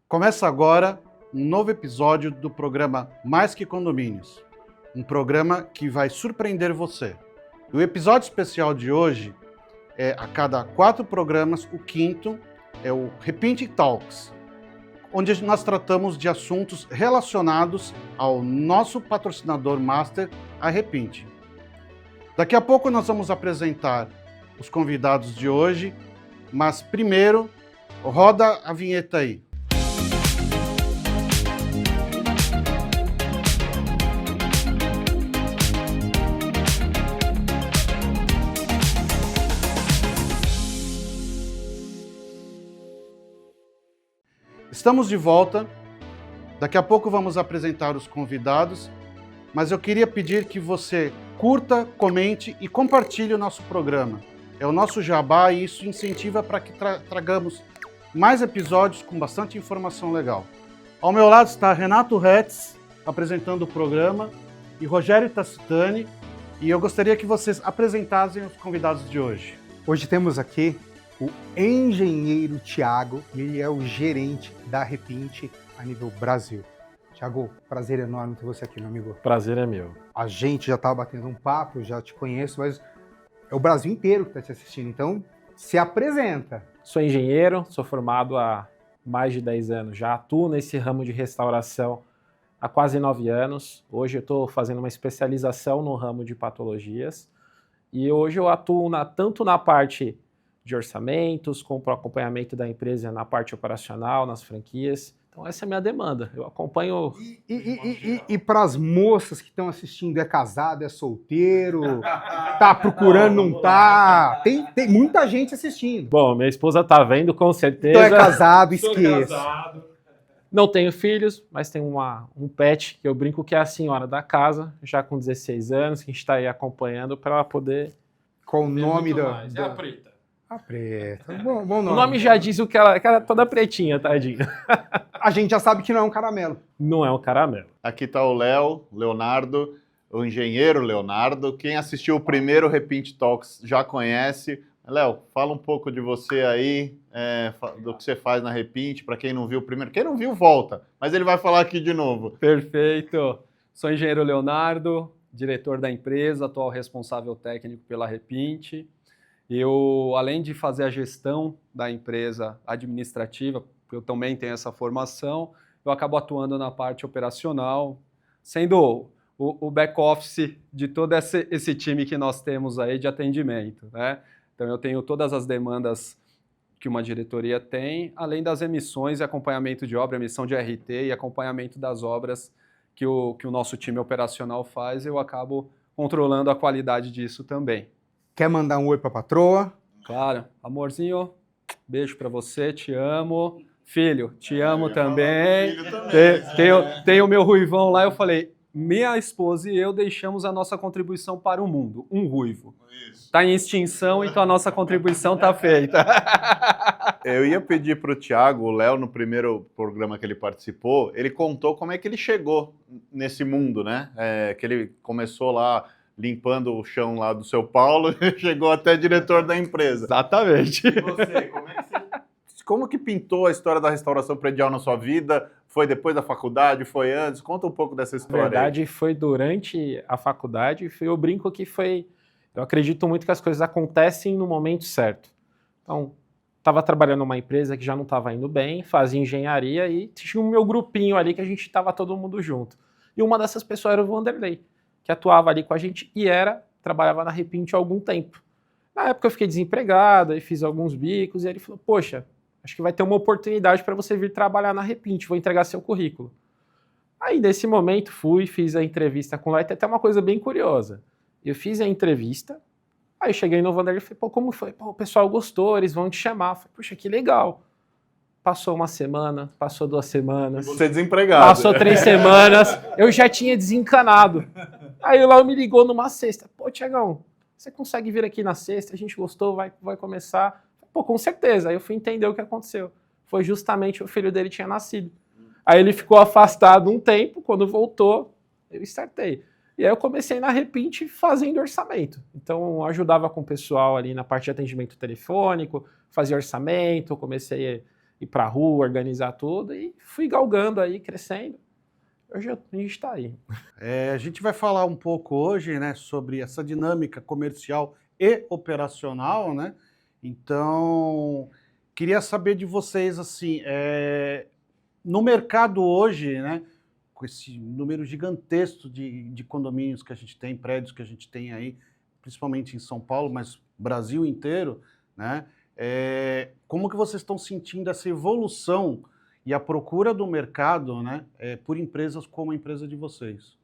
Começa agora um novo episódio do programa Mais Que Condomínios, um programa que vai surpreender você. O episódio especial de hoje é, a cada 4 programas, o quinto é o Repinte Talks, onde nós tratamos de assuntos relacionados ao nosso patrocinador master, a Repinte. Daqui a pouco nós vamos apresentar os convidados de hoje, mas primeiro, roda a vinheta aí. Estamos de volta. Daqui a pouco vamos apresentar os convidados, mas eu queria pedir que você curta, comente e compartilhe o nosso programa. É o nosso jabá e isso incentiva para que tragamos mais episódios com bastante informação legal. Ao meu lado está Renato Retz, apresentando o programa, e Rogério Tacitani, e eu gostaria que vocês apresentassem os convidados de hoje. Hoje temos aqui o engenheiro Thiago, ele é o gerente da Repinte a nível Brasil. Thiago, prazer enorme ter você aqui, meu amigo. Prazer é meu. A gente já estava batendo um papo, já te conheço, mas é o Brasil inteiro que está te assistindo, então se apresenta. Sou engenheiro, sou formado há mais de 10 anos, já atuo nesse ramo de restauração há quase 9 anos. Hoje eu estou fazendo uma especialização no ramo de patologias e hoje eu atuo tanto na parte de orçamentos, com o acompanhamento da empresa na parte operacional, nas franquias. Então essa é a minha demanda, eu acompanho... E para as moças que estão assistindo, é casado, é solteiro, tá procurando, não tá? Tem muita gente assistindo. Bom, minha esposa tá vendo, com certeza. Então é casado, esqueça. Casado. Não tenho filhos, mas tenho um pet que eu brinco que é a senhora da casa, já com 16 anos, que a gente está aí acompanhando para ela poder... Qual o nome da... É a Preta. A Preta, bom nome. O nome já diz o que ela é toda pretinha, tadinha. A gente já sabe que não é um caramelo. Não é um caramelo. Aqui está o Leonardo, o engenheiro Leonardo. Quem assistiu o primeiro Repinte Talks já conhece. Léo, fala um pouco de você aí, do que você faz na Repinte, para quem não viu o primeiro. Quem não viu, volta, mas ele vai falar aqui de novo. Perfeito. Sou engenheiro Leonardo, diretor da empresa, atual responsável técnico pela Repinte. Eu, além de fazer a gestão da empresa administrativa, eu também tenho essa formação, eu acabo atuando na parte operacional, sendo o back-office de todo esse time que nós temos aí de atendimento, né? Então eu tenho todas as demandas que uma diretoria tem, além das emissões e acompanhamento de obra, emissão de RT e acompanhamento das obras que o nosso time operacional faz, eu acabo controlando a qualidade disso também. Quer mandar um oi pra patroa? Claro. Amorzinho, beijo pra você, te amo. Filho, te amo também. Tem o meu ruivão lá, eu falei, minha esposa e eu deixamos a nossa contribuição para o mundo, um ruivo. Está em extinção, então a nossa contribuição está feita. Eu ia pedir para o Thiago, o Léo, no primeiro programa que ele participou, ele contou como é que ele chegou nesse mundo, né? Que ele começou lá limpando o chão lá do São Paulo e chegou até diretor da empresa. Exatamente. E você, como que pintou a história da restauração predial na sua vida? Foi depois da faculdade? Foi antes? Conta um pouco dessa história. Na verdade, foi durante a faculdade. Eu brinco que foi... Eu acredito muito que as coisas acontecem no momento certo. Então, estava trabalhando numa empresa que já não estava indo bem, fazia engenharia e tinha o meu grupinho ali que a gente estava todo mundo junto. E uma dessas pessoas era o Vanderlei, que atuava ali com a gente e trabalhava na Repinte há algum tempo. Na época eu fiquei desempregado e fiz alguns bicos e ele falou, poxa, acho que vai ter uma oportunidade para você vir trabalhar na Repinte, vou entregar seu currículo. Aí nesse momento fiz a entrevista com ele, até uma coisa bem curiosa. Eu fiz a entrevista, aí eu cheguei no Vanderlei e falei, pô, como foi? Pô, o pessoal gostou, eles vão te chamar. Eu falei, puxa, que legal. Passou uma semana, passou 2 semanas. Você desempregado. Passou 3 semanas, eu já tinha desencanado. Aí o Léo me ligou numa sexta. Pô, Thiagão, você consegue vir aqui na sexta? A gente gostou, vai começar. Pô, com certeza. Aí eu fui entender o que aconteceu. Foi justamente o filho dele tinha nascido. Aí ele ficou afastado um tempo, quando voltou, eu startei. E aí eu comecei na Repinte fazendo orçamento. Então eu ajudava com o pessoal ali na parte de atendimento telefônico, fazia orçamento, comecei ir para a rua, organizar tudo, e fui galgando aí, crescendo. Hoje a gente está aí. A gente vai falar um pouco hoje, né, sobre essa dinâmica comercial e operacional, né? Então, queria saber de vocês, assim, no mercado hoje, né, com esse número gigantesco de condomínios que a gente tem, prédios que a gente tem aí, principalmente em São Paulo, mas Brasil inteiro, né? Como que vocês estão sentindo essa evolução e a procura do mercado, né, por empresas como a empresa de vocês?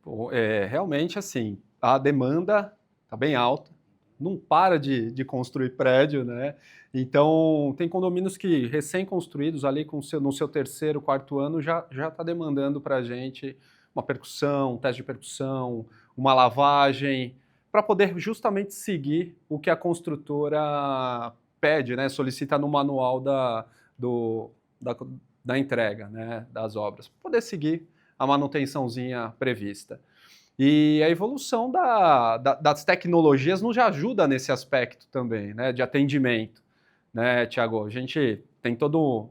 Bom, realmente, assim, a demanda está bem alta, não para de construir prédio, né? Então, tem condomínios que, recém-construídos, ali no seu terceiro, quarto ano, já está demandando para a gente uma percussão, um teste de percussão, uma lavagem, para poder justamente seguir o que a construtora pede, né? Solicita no manual da entrega, né? Das obras, para poder seguir a manutençãozinha prevista. E a evolução das tecnologias nos ajuda nesse aspecto também, né, de atendimento, né, Thiago? A gente tem todo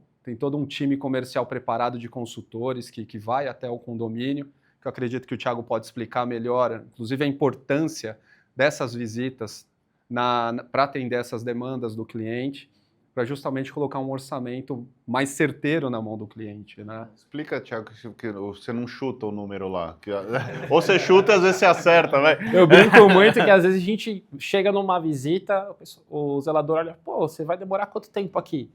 um time comercial preparado de consultores que vai até o condomínio, que eu acredito que o Thiago pode explicar melhor, inclusive a importância dessas visitas para atender essas demandas do cliente, para justamente colocar um orçamento mais certeiro na mão do cliente, né? Explica, Thiago, que você não chuta o número lá. Ou você chuta, às vezes você acerta, vai. Eu brinco muito que às vezes a gente chega numa visita, o zelador olha, pô, você vai demorar quanto tempo aqui?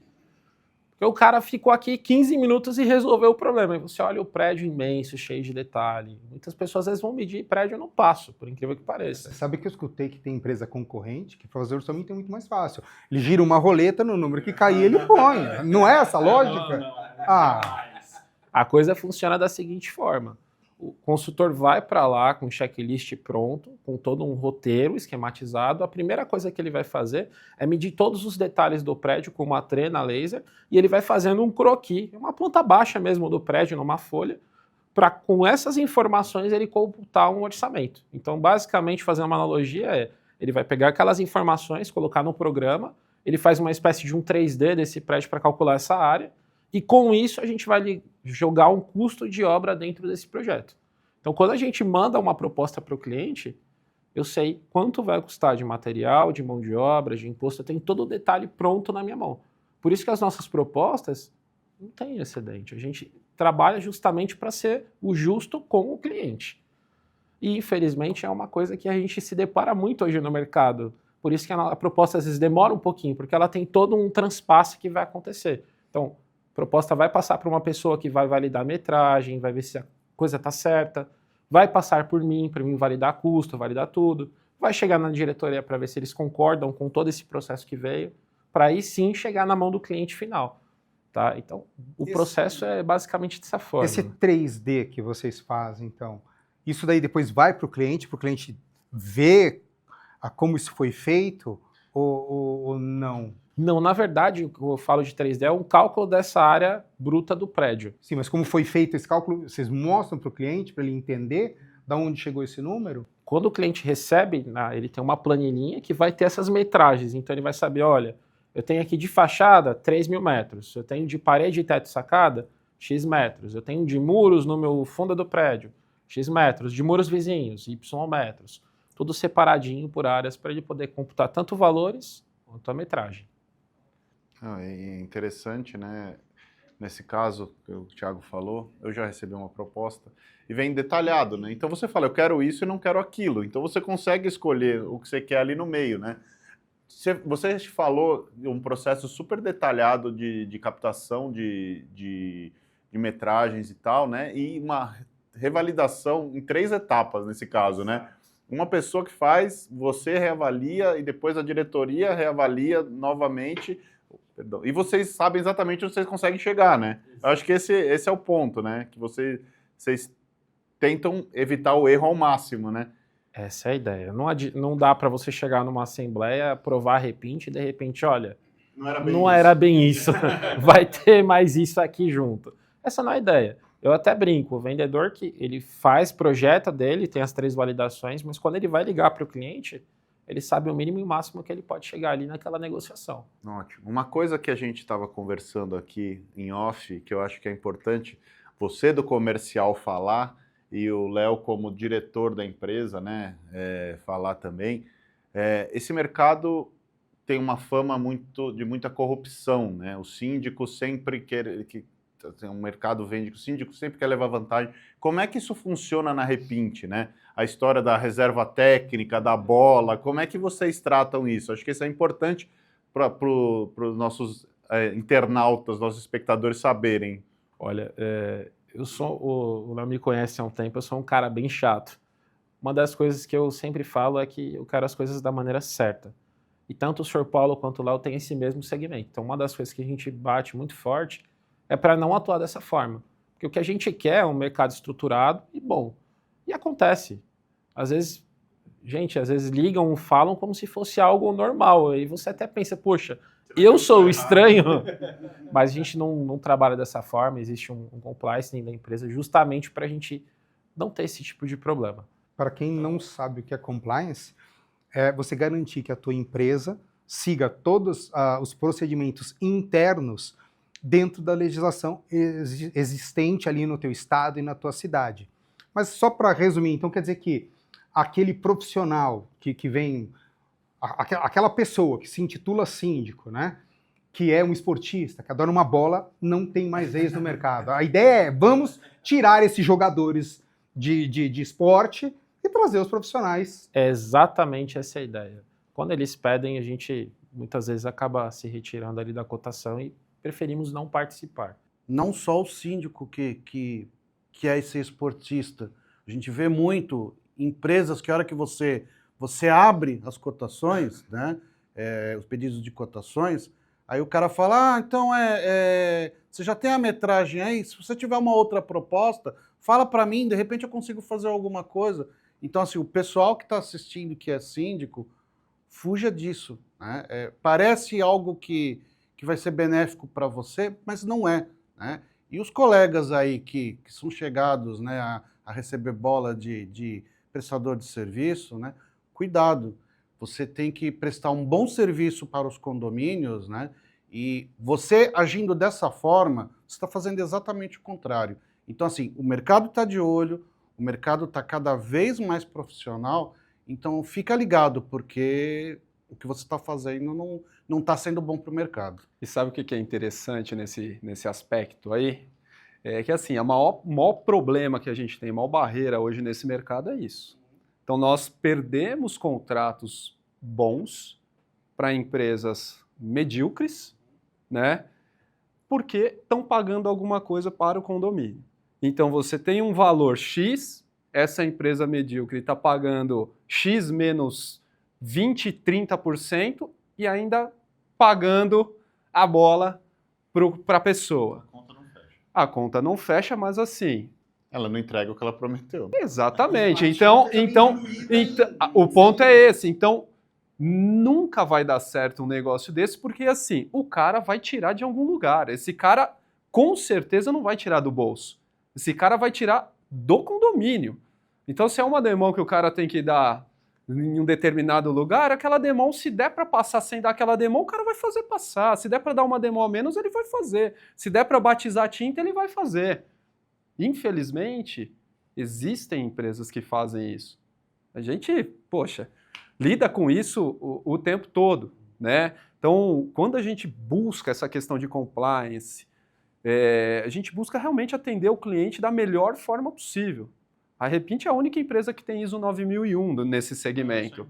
Porque o cara ficou aqui 15 minutos e resolveu o problema. E você olha o prédio imenso, cheio de detalhe. Muitas pessoas às vezes vão medir prédio no passo, por incrível que pareça. Sabe que eu escutei que tem empresa concorrente que fazer orçamento é muito mais fácil. Ele gira uma roleta no número que cair, ele põe. Não é essa a lógica? A coisa funciona da seguinte forma. O consultor vai para lá com um checklist pronto, com todo um roteiro esquematizado. A primeira coisa que ele vai fazer é medir todos os detalhes do prédio com uma trena laser e ele vai fazendo um croquis, uma planta baixa mesmo do prédio, numa folha, para com essas informações ele computar um orçamento. Então, basicamente, fazendo uma analogia, ele vai pegar aquelas informações, colocar no programa, ele faz uma espécie de um 3D desse prédio para calcular essa área, e com isso a gente vai jogar um custo de obra dentro desse projeto. Então, quando a gente manda uma proposta para o cliente, eu sei quanto vai custar de material, de mão de obra, de imposto, eu tenho todo o detalhe pronto na minha mão. Por isso que as nossas propostas não têm excedente. A gente trabalha justamente para ser o justo com o cliente. E, infelizmente, é uma coisa que a gente se depara muito hoje no mercado. Por isso que a proposta às vezes demora um pouquinho, porque ela tem todo um transpasse que vai acontecer. Então, a proposta vai passar para uma pessoa que vai validar a metragem, vai ver se a coisa está certa, vai passar por mim, para mim validar custo, validar tudo, vai chegar na diretoria para ver se eles concordam com todo esse processo que veio, para aí sim chegar na mão do cliente final. Tá? Então, o processo é basicamente dessa forma. Esse 3D que vocês fazem, então, isso daí depois vai para o cliente ver como isso foi feito ou não? Não, na verdade, o que eu falo de 3D é um cálculo dessa área bruta do prédio. Sim, mas como foi feito esse cálculo, vocês mostram para o cliente, para ele entender de onde chegou esse número? Quando o cliente recebe, ele tem uma planilhinha que vai ter essas metragens. Então ele vai saber, olha, eu tenho aqui de fachada 3.000 metros, eu tenho de parede e teto sacada X metros, eu tenho de muros no meu fundo do prédio X metros, de muros vizinhos Y metros, tudo separadinho por áreas para ele poder computar tanto valores quanto a metragem. É interessante, né? Nesse caso que o Thiago falou, eu já recebi uma proposta e vem detalhado, né? Então você fala, eu quero isso e não quero aquilo. Então você consegue escolher o que você quer ali no meio, né? Você falou de um processo super detalhado de captação de metragens e tal, né? E uma revalidação em 3 etapas nesse caso, né? Uma pessoa que faz, você reavalia e depois a diretoria reavalia novamente. Perdão. E vocês sabem exatamente onde vocês conseguem chegar, né? Eu acho que esse é o ponto, né? Que vocês tentam evitar o erro ao máximo, né? Essa é a ideia. Não dá para você chegar numa assembleia, aprovar repinte e de repente, olha, não era bem isso. Vai ter mais isso aqui junto. Essa não é a ideia. Eu até brinco, o vendedor que ele faz, projeta dele, tem as 3 validações, mas quando ele vai ligar para o cliente, ele sabe o mínimo e o máximo que ele pode chegar ali naquela negociação. Ótimo. Uma coisa que a gente estava conversando aqui em off, que eu acho que é importante, você do comercial falar e o Léo como diretor da empresa, né, falar também, esse mercado tem uma fama de muita corrupção, né? O síndico sempre o mercado vende que o síndico sempre quer levar vantagem. Como é que isso funciona na Repint, né? A história da reserva técnica, da bola, como é que vocês tratam isso? Acho que isso é importante para os nossos internautas, nossos espectadores saberem. Olha, o Léo me conhece há um tempo, eu sou um cara bem chato. Uma das coisas que eu sempre falo é que eu quero as coisas da maneira certa. E tanto o Sr. Paulo quanto o Léo têm esse mesmo segmento. Então, uma das coisas que a gente bate muito forte é para não atuar dessa forma. Porque o que a gente quer é um mercado estruturado e bom. E acontece. Às vezes ligam, falam como se fosse algo normal. Aí você até pensa, poxa, eu sou o estranho. Mas a gente não trabalha dessa forma. Existe um compliance dentro da empresa justamente para a gente não ter esse tipo de problema. Para quem não sabe o que é compliance, é você garantir que a tua empresa siga todos os procedimentos internos dentro da legislação existente ali no teu estado e na tua cidade. Mas só para resumir, então quer dizer que aquele profissional que vem, aquela pessoa que se intitula síndico, né, que é um esportista, que adora uma bola, não tem mais vez no mercado. A ideia é, vamos tirar esses jogadores de esporte e trazer os profissionais. É exatamente essa a ideia. Quando eles pedem, a gente muitas vezes acaba se retirando ali da cotação e preferimos não participar. Não só o síndico que é esse esportista. A gente vê muito empresas que a hora que você abre as cotações, né, os pedidos de cotações, aí o cara fala, então você já tem a metragem aí? Se você tiver uma outra proposta, fala para mim, de repente eu consigo fazer alguma coisa. Então, assim, o pessoal que está assistindo, que é síndico, fuja disso, né? Parece algo que vai ser benéfico para você, mas não é, né? E os colegas aí que são chegados, né, a receber bola de prestador de serviço, né? Cuidado, você tem que prestar um bom serviço para os condomínios, né? E você agindo dessa forma, você está fazendo exatamente o contrário. Então, assim, o mercado está de olho, o mercado está cada vez mais profissional, então fica ligado, porque o que você está fazendo não está sendo bom para o mercado. E sabe o que é interessante nesse aspecto aí? É que assim, o maior problema que a gente tem, a maior barreira hoje nesse mercado é isso. Então nós perdemos contratos bons para empresas medíocres, né? Porque estão pagando alguma coisa para o condomínio. Então você tem um valor X, essa empresa medíocre está pagando X menos 20%, 30% e ainda pagando a bola para a pessoa. A conta não fecha. A conta não fecha, mas assim... Ela não entrega o que ela prometeu. Exatamente. Então, o ponto é esse. Então, nunca vai dar certo um negócio desse, porque assim, o cara vai tirar de algum lugar. Esse cara, com certeza, não vai tirar do bolso. Esse cara vai tirar do condomínio. Então, se é uma demão que o cara tem que dar em um determinado lugar, aquela demão, se der para passar sem dar aquela demão, o cara vai fazer passar. Se der para dar uma demão a menos, ele vai fazer. Se der para batizar tinta, ele vai fazer. Infelizmente, existem empresas que fazem isso. A gente, poxa, lida com isso o tempo todo, né? Então, quando a gente busca essa questão de compliance, a gente busca realmente atender o cliente da melhor forma possível. A Repint é a única empresa que tem ISO 9001 nesse segmento.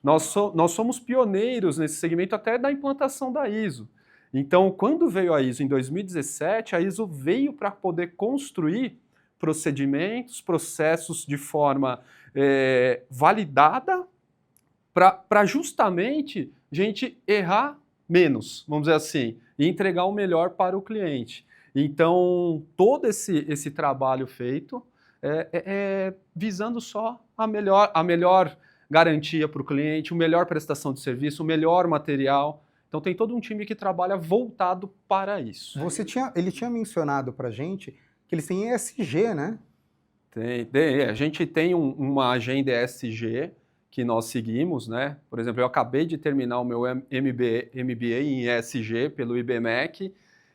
Nós somos pioneiros nesse segmento até da implantação da ISO. Então, quando veio a ISO em 2017, a ISO veio para poder construir procedimentos, processos de forma validada para justamente a gente errar menos, vamos dizer assim, e entregar o melhor para o cliente. Então, todo esse trabalho feito visando só a melhor garantia para o cliente, a melhor prestação de serviço, o melhor material. Então tem todo um time que trabalha voltado para isso. Ele tinha mencionado para a gente que eles têm ESG, né? A gente tem uma agenda ESG que nós seguimos, né? Por exemplo, eu acabei de terminar o meu MBA em ESG pelo IBMEC,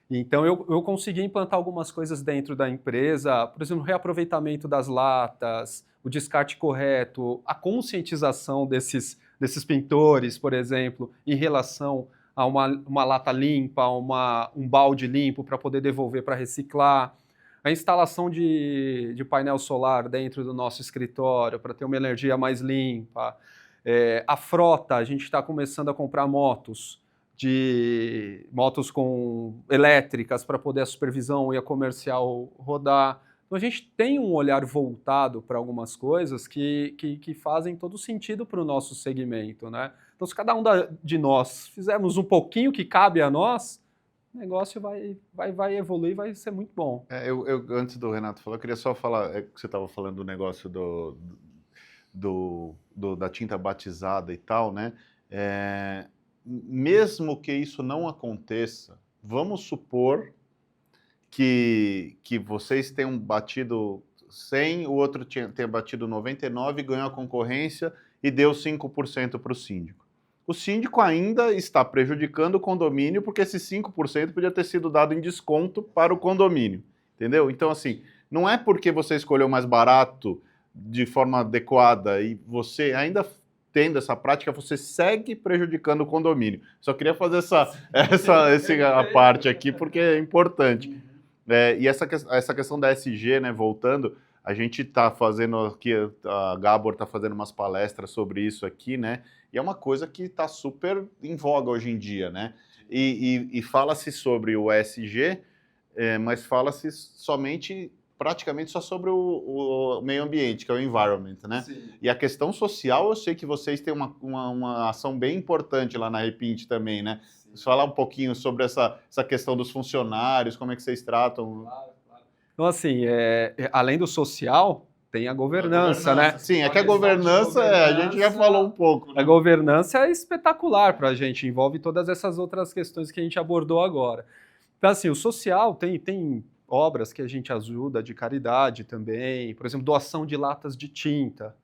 então eu consegui implantar algumas coisas dentro da empresa, por exemplo, o reaproveitamento das latas, o descarte correto, a conscientização desses pintores, por exemplo, em relação a uma lata limpa, um balde limpo para poder devolver para reciclar, a instalação de painel solar dentro do nosso escritório para ter uma energia mais limpa, a frota, a gente está começando a comprar motos elétricas para poder a supervisão e a comercial rodar. Então a gente tem um olhar voltado para algumas coisas que fazem todo sentido para o nosso segmento, né? Então se cada um de nós fizermos um pouquinho que cabe a nós, o negócio vai evoluir, vai ser muito bom. Antes do Renato falar, eu queria só falar, que você estava falando do negócio da tinta batizada e tal, né? Mesmo que isso não aconteça, vamos supor que vocês tenham batido 100, o outro tenha batido 99, ganhou a concorrência e deu 5% para o síndico. O síndico ainda está prejudicando o condomínio porque esse 5% podia ter sido dado em desconto para o condomínio, entendeu? Então, assim, não é porque você escolheu mais barato de forma adequada e você ainda tendo essa prática, você segue prejudicando o condomínio. Só queria fazer essa parte aqui porque é importante. E essa questão da ESG, né, voltando, a gente está fazendo aqui, a Gabor está fazendo umas palestras sobre isso aqui, né? E é uma coisa que está super em voga hoje em dia, né? E fala-se sobre o ESG, mas fala-se praticamente só sobre o meio ambiente, que é o environment, né? Sim. E a questão social, eu sei que vocês têm uma ação bem importante lá na Repint também, né? Sim. Falar um pouquinho sobre essa questão dos funcionários, como é que vocês tratam? Claro. Então, assim, além do social, tem a governança, né? Sim, é que a governança, a gente já falou um pouco. Né? A governança é espetacular para a gente, envolve todas essas outras questões que a gente abordou agora. Então, assim, o social tem obras que a gente ajuda de caridade também, por exemplo, doação de latas de tinta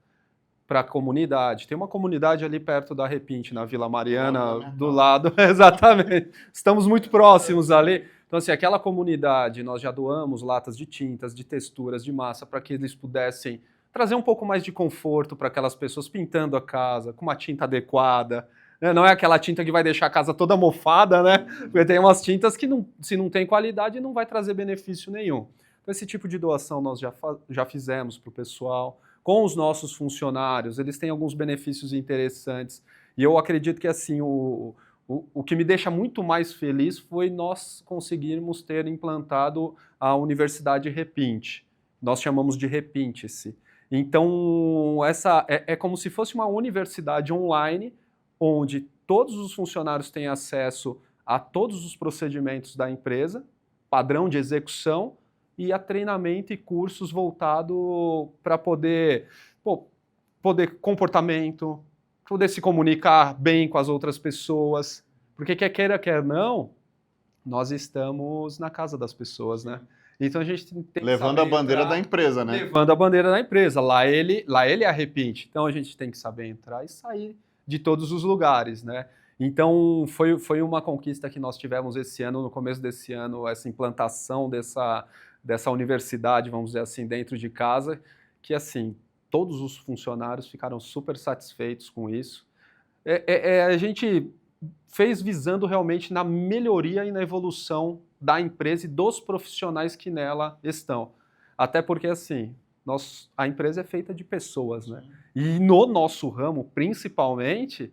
para a comunidade. Tem uma comunidade ali perto da Repint, na Vila Mariana, do lado, exatamente. Estamos muito próximos ali. Então, assim, aquela comunidade, nós já doamos latas de tintas, de texturas, de massa, para que eles pudessem trazer um pouco mais de conforto para aquelas pessoas pintando a casa, com uma tinta adequada. Né? Não é aquela tinta que vai deixar a casa toda mofada, né? Porque tem umas tintas que, se não tem qualidade, não vai trazer benefício nenhum. Então, esse tipo de doação nós já fizemos para o pessoal. Com os nossos funcionários, eles têm alguns benefícios interessantes. E eu acredito que, assim, o que me deixa muito mais feliz foi nós conseguirmos ter implantado a Universidade Repint. Nós chamamos de Repint-se. Então, essa é como se fosse uma universidade online, onde todos os funcionários têm acesso a todos os procedimentos da empresa, padrão de execução, e a treinamento e cursos voltados para poder comportamento, poder se comunicar bem com as outras pessoas, porque quer queira, quer não, nós estamos na casa das pessoas, né? Então a gente tem que levando a bandeira da empresa, né? Levando a bandeira da empresa. Lá ele é a Repint. Então a gente tem que saber entrar e sair de todos os lugares, né? Então foi uma conquista que nós tivemos esse ano, no começo desse ano, essa implantação dessa universidade, vamos dizer assim, dentro de casa, que assim, todos os funcionários ficaram super satisfeitos com isso. A gente fez visando realmente na melhoria e na evolução da empresa e dos profissionais que nela estão. Até porque, assim, a empresa é feita de pessoas, né? E no nosso ramo, principalmente,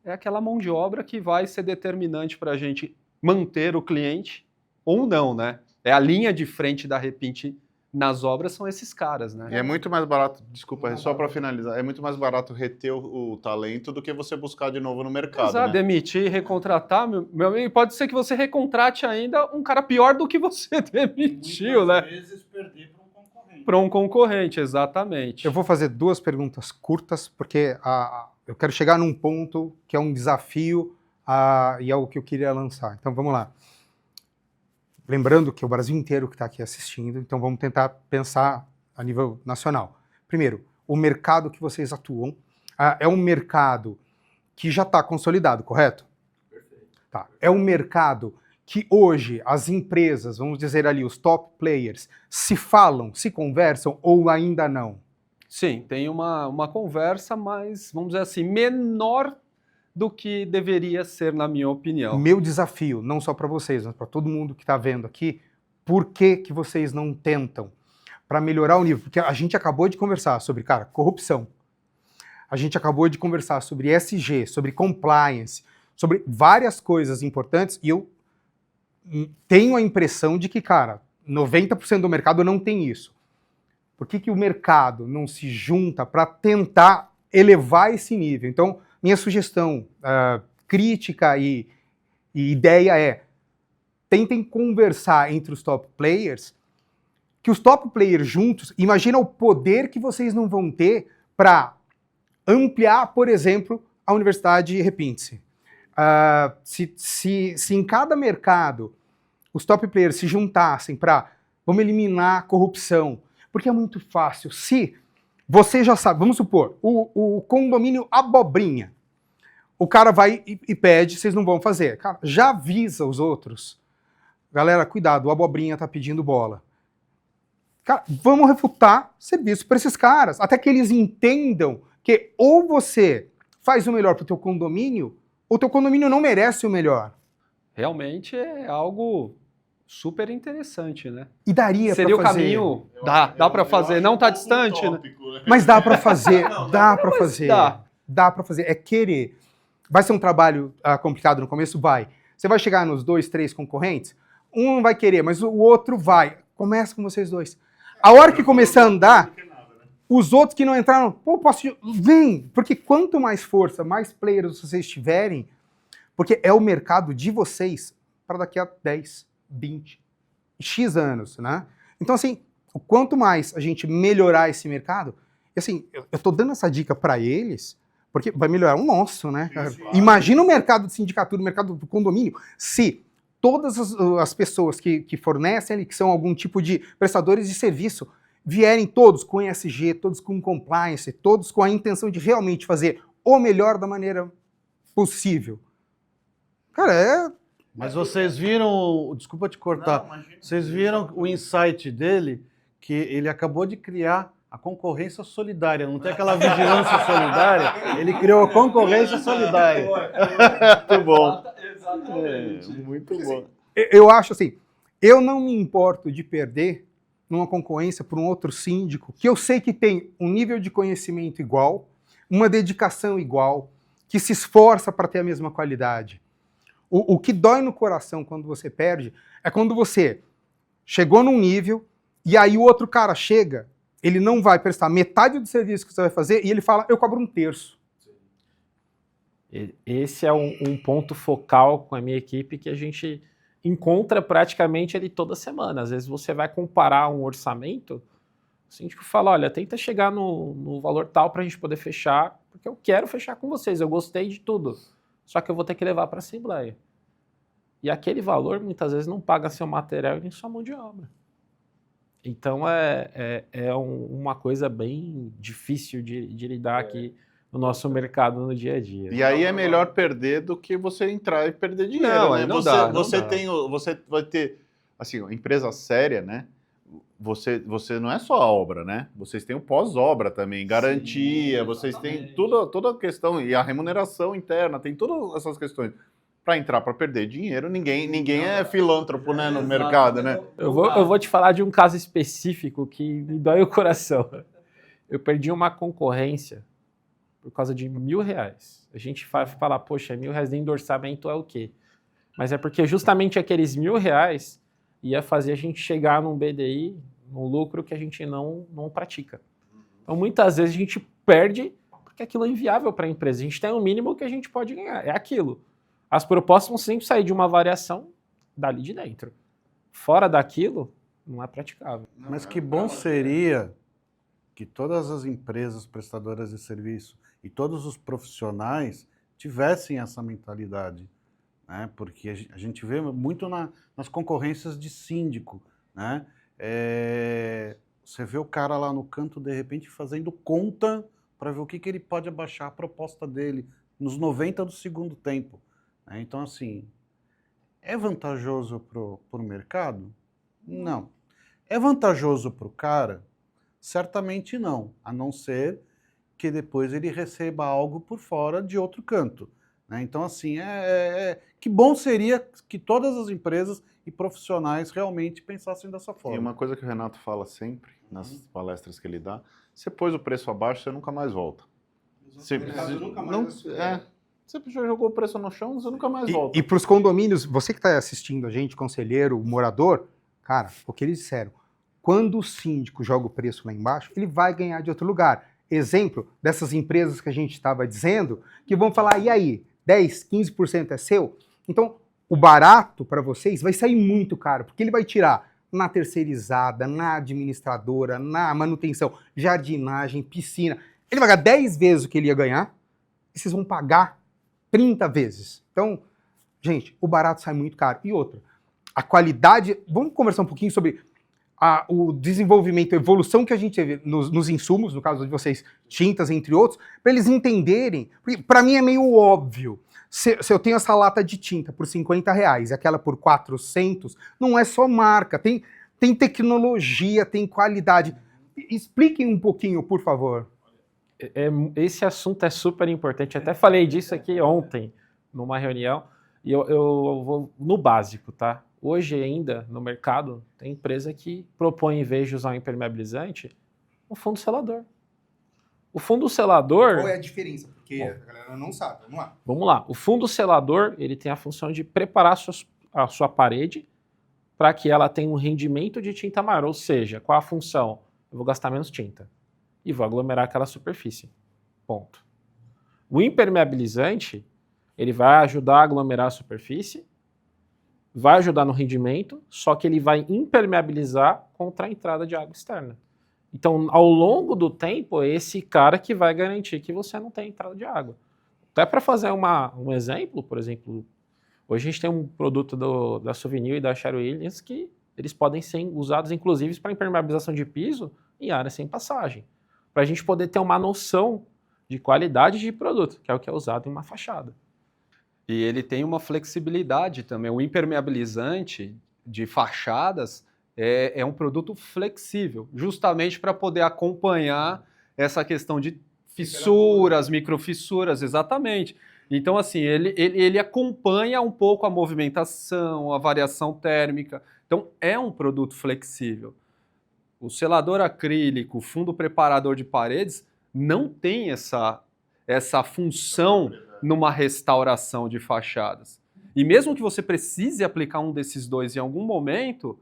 é aquela mão de obra que vai ser determinante para a gente manter o cliente ou não, né? É a linha de frente da Repint nas obras, são esses caras, né? E é muito mais barato, desculpa, só para finalizar, é muito mais barato reter o talento do que você buscar de novo no mercado, exato, né? Demitir, recontratar, meu amigo, pode ser que você recontrate ainda um cara pior do que você demitiu, né? Muitas vezes perder para um concorrente. Para um concorrente, exatamente. Eu vou fazer 2 perguntas curtas, porque eu quero chegar num ponto que é um desafio e é o que eu queria lançar. Então, vamos lá. Lembrando que é o Brasil inteiro que está aqui assistindo, então vamos tentar pensar a nível nacional. Primeiro, o mercado que vocês atuam, É um mercado que já está consolidado, correto? Perfeito. Tá. É um mercado que hoje as empresas, vamos dizer ali, os top players, se falam, se conversam ou ainda não? Sim, tem uma conversa, mas, vamos dizer assim, menor do que deveria ser, na minha opinião. Meu desafio, não só para vocês, mas para todo mundo que está vendo aqui, por que vocês não tentam para melhorar o nível? Porque a gente acabou de conversar sobre, cara, corrupção. A gente acabou de conversar sobre ESG, sobre compliance, sobre várias coisas importantes, e eu tenho a impressão de que, cara, 90% do mercado não tem isso. Por que o mercado não se junta para tentar elevar esse nível? Então, minha sugestão, crítica e ideia é: tentem conversar entre os top players, que os top players juntos, imagina o poder que vocês não vão ter para ampliar, por exemplo, a Universidade Repinse. Se em cada mercado os top players se juntassem para vamos eliminar a corrupção, porque é muito fácil. Se você já sabe, vamos supor, o condomínio Abobrinha, o cara vai e pede, vocês não vão fazer. Cara, já avisa os outros. Galera, cuidado, o Abobrinha tá pedindo bola. Cara, vamos refutar serviço para esses caras, até que eles entendam que ou você faz o melhor para o teu condomínio, ou o teu condomínio não merece o melhor. Realmente é algo super interessante, né? E daria para fazer. Seria o caminho? Dá para fazer. Não está distante, né? Mas dá para fazer, dá para mas fazer. dá. Dá para fazer, é querer. Vai ser um trabalho complicado no começo? Vai. Você vai chegar nos 2, 3 concorrentes? Um não vai querer, mas o outro vai. Começa com vocês dois. A hora que começar a andar, os outros que não entraram, pô, vem! Porque quanto mais força, mais players vocês tiverem, porque é o mercado de vocês para daqui a 10, 20, X anos, né? Então, assim, o quanto mais a gente melhorar esse mercado, e assim, eu tô dando essa dica para eles, porque vai melhorar o nosso, né? Imagina o mercado de sindicatura, o mercado do condomínio, se todas as pessoas que fornecem ali, que são algum tipo de prestadores de serviço, vierem todos com ESG, todos com compliance, todos com a intenção de realmente fazer o melhor da maneira possível. Cara, Mas vocês viram, desculpa te cortar, vocês viram o insight dele, que ele acabou de criar a concorrência solidária, não tem aquela vigilância solidária, ele criou a concorrência solidária. Muito bom. Exatamente. Muito bom. Eu acho assim, eu não me importo de perder numa concorrência por um outro síndico, que eu sei que tem um nível de conhecimento igual, uma dedicação igual, que se esforça para ter a mesma qualidade. O que dói no coração quando você perde é quando você chegou num nível e aí o outro cara chega, ele não vai prestar metade do serviço que você vai fazer e ele fala, eu cobro 1/3. Esse é um ponto focal com a minha equipe que a gente encontra praticamente ele toda semana. Às vezes você vai comparar um orçamento, o síndico fala, olha, tenta chegar no valor tal para a gente poder fechar, porque eu quero fechar com vocês, eu gostei de tudo, só que eu vou ter que levar para a Assembleia. E aquele valor muitas vezes não paga seu material e nem sua mão de obra. Então é uma coisa bem difícil de lidar aqui no nosso mercado no dia a dia. E aí é melhor perder do que você entrar e perder dinheiro, Não, né? não Você, dá, não você dá. você vai ter, assim, uma empresa séria, né? Você não é só a obra, né? Vocês têm o pós-obra também, garantia, vocês têm toda a questão, e a remuneração interna, tem todas essas questões. Para entrar para perder dinheiro, ninguém é filântropo, né, no mercado, né? Eu vou te falar de um caso específico que me dói o coração. Eu perdi uma concorrência por causa de R$1.000. A gente vai falar, poxa, R$1.000 dentro do orçamento é o quê? Mas é porque justamente aqueles R$1.000 ia fazer a gente chegar num BDI, num lucro que a gente não pratica. Então, muitas vezes a gente perde porque aquilo é inviável para a empresa. A gente tem o mínimo que a gente pode ganhar, é aquilo. As propostas vão sempre sair de uma variação dali de dentro. Fora daquilo, não é praticável. Mas que bom seria que todas as empresas prestadoras de serviço e todos os profissionais tivessem essa mentalidade, né? Porque a gente vê muito nas concorrências de síndico, né? Você vê o cara lá no canto, de repente, fazendo conta para ver o que ele pode abaixar a proposta dele nos 90 do segundo tempo. Né? Então, assim, é vantajoso para o mercado? Não. É vantajoso para o cara? Certamente não, a não ser que depois ele receba algo por fora de outro canto. Né? Então, assim, que bom seria que todas as empresas e profissionais realmente pensassem dessa E forma. uma coisa que o Renato fala sempre, nas palestras que ele dá, você pôs o preço abaixo, você nunca mais volta. Você já jogou o preço no chão, você nunca mais volta. E para os condomínios, você que está assistindo a gente, conselheiro, morador, cara, o que eles disseram, quando o síndico joga o preço lá embaixo, ele vai ganhar de outro lugar. Exemplo dessas empresas que a gente estava dizendo, que vão falar, e aí, 10, 15% é seu? Então, o barato para vocês vai sair muito caro, porque ele vai tirar na terceirizada, na administradora, na manutenção, jardinagem, piscina. Ele vai ganhar 10 vezes o que ele ia ganhar, e vocês vão pagar 30 vezes. Então, gente, o barato sai muito caro. E outra, a qualidade... Vamos conversar um pouquinho sobre o desenvolvimento, a evolução que a gente teve nos insumos, no caso de vocês, tintas, entre outros, para eles entenderem. Para mim é meio óbvio. Se eu tenho essa lata de tinta por R$50 e aquela por 400, não é só marca, tem tecnologia, tem qualidade. Expliquem um pouquinho, por favor. Esse assunto é super importante. Eu até falei disso aqui ontem, numa reunião, e eu vou no básico, tá? Hoje ainda, no mercado, tem empresa que propõe, em vez de usar um impermeabilizante, um fundo selador. O fundo selador... Qual é a diferença? Porque a galera não sabe. Vamos lá. Vamos lá. O fundo selador, ele tem a função de preparar a sua parede para que ela tenha um rendimento de tinta maior. Ou seja, qual a função? Eu vou gastar menos tinta e vou aglomerar aquela superfície. Ponto. O impermeabilizante, ele vai ajudar a aglomerar a superfície, vai ajudar no rendimento, só que ele vai impermeabilizar contra a entrada de água externa. Então, ao longo do tempo, é esse cara que vai garantir que você não tem entrada de água. Até para fazer um exemplo, por exemplo, hoje a gente tem um produto da Souvenir e da Sherwin-Williams que eles podem ser usados, inclusive, para impermeabilização de piso em áreas sem passagem. Para a gente poder ter uma noção de qualidade de produto, que é o que é usado em uma fachada. E ele tem uma flexibilidade também. O impermeabilizante de fachadas é um produto flexível, justamente para poder acompanhar essa questão de fissuras, microfissuras, exatamente. Então, assim, ele acompanha um pouco a movimentação, a variação térmica. Então, é um produto flexível. O selador acrílico, o fundo preparador de paredes, não tem essa função numa restauração de fachadas. E mesmo que você precise aplicar um desses dois em algum momento,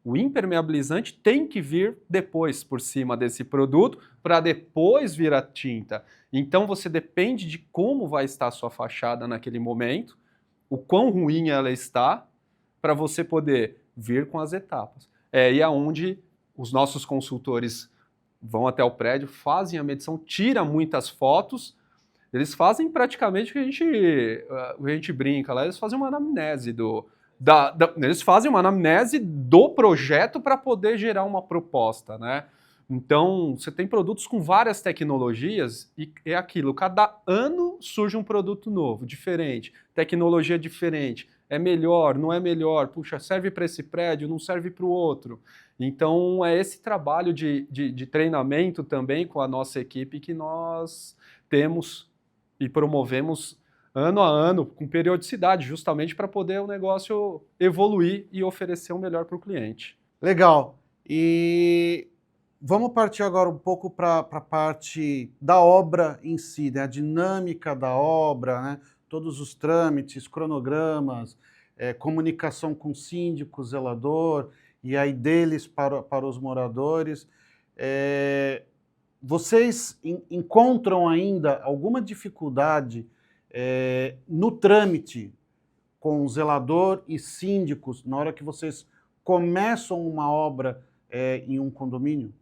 o impermeabilizante tem que vir depois por cima desse produto para depois vir a tinta. Então você depende de como vai estar a sua fachada naquele momento, o quão ruim ela está, para você poder vir com as etapas. E aonde os nossos consultores vão até o prédio, fazem a medição, tiram muitas fotos. Eles fazem praticamente o que a gente brinca lá, eles fazem uma anamnese eles fazem uma anamnese do projeto para poder gerar uma proposta, né? Então, você tem produtos com várias tecnologias e é aquilo, cada ano surge um produto novo, diferente, tecnologia diferente, é melhor, não é melhor, puxa, serve para esse prédio, não serve para o outro. Então, é esse trabalho de treinamento também com a nossa equipe que nós temos e promovemos ano a ano, com periodicidade, justamente para poder o negócio evoluir e oferecer o melhor para o cliente. Legal. E vamos partir agora um pouco para a parte da obra em si, né? A dinâmica da obra, né? Todos os trâmites, cronogramas, comunicação com síndico, zelador, e aí deles para os moradores. Vocês encontram ainda alguma dificuldade no trâmite com zelador e síndicos na hora que vocês começam uma obra em um condomínio?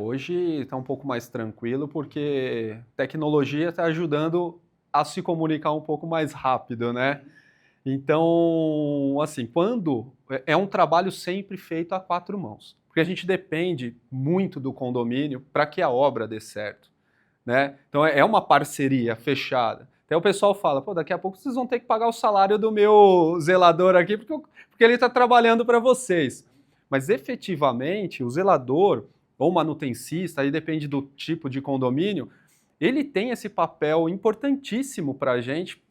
Hoje está um pouco mais tranquilo porque tecnologia está ajudando a se comunicar um pouco mais rápido, né? Então, assim, quando é um trabalho sempre feito a 4 mãos, porque a gente depende muito do condomínio para que a obra dê certo. né? Então é uma parceria fechada. Até o pessoal fala, pô, daqui a pouco vocês vão ter que pagar o salário do meu zelador aqui, porque ele está trabalhando para vocês. Mas efetivamente, o zelador ou manutencista, aí depende do tipo de condomínio, ele tem esse papel importantíssimo para a gente,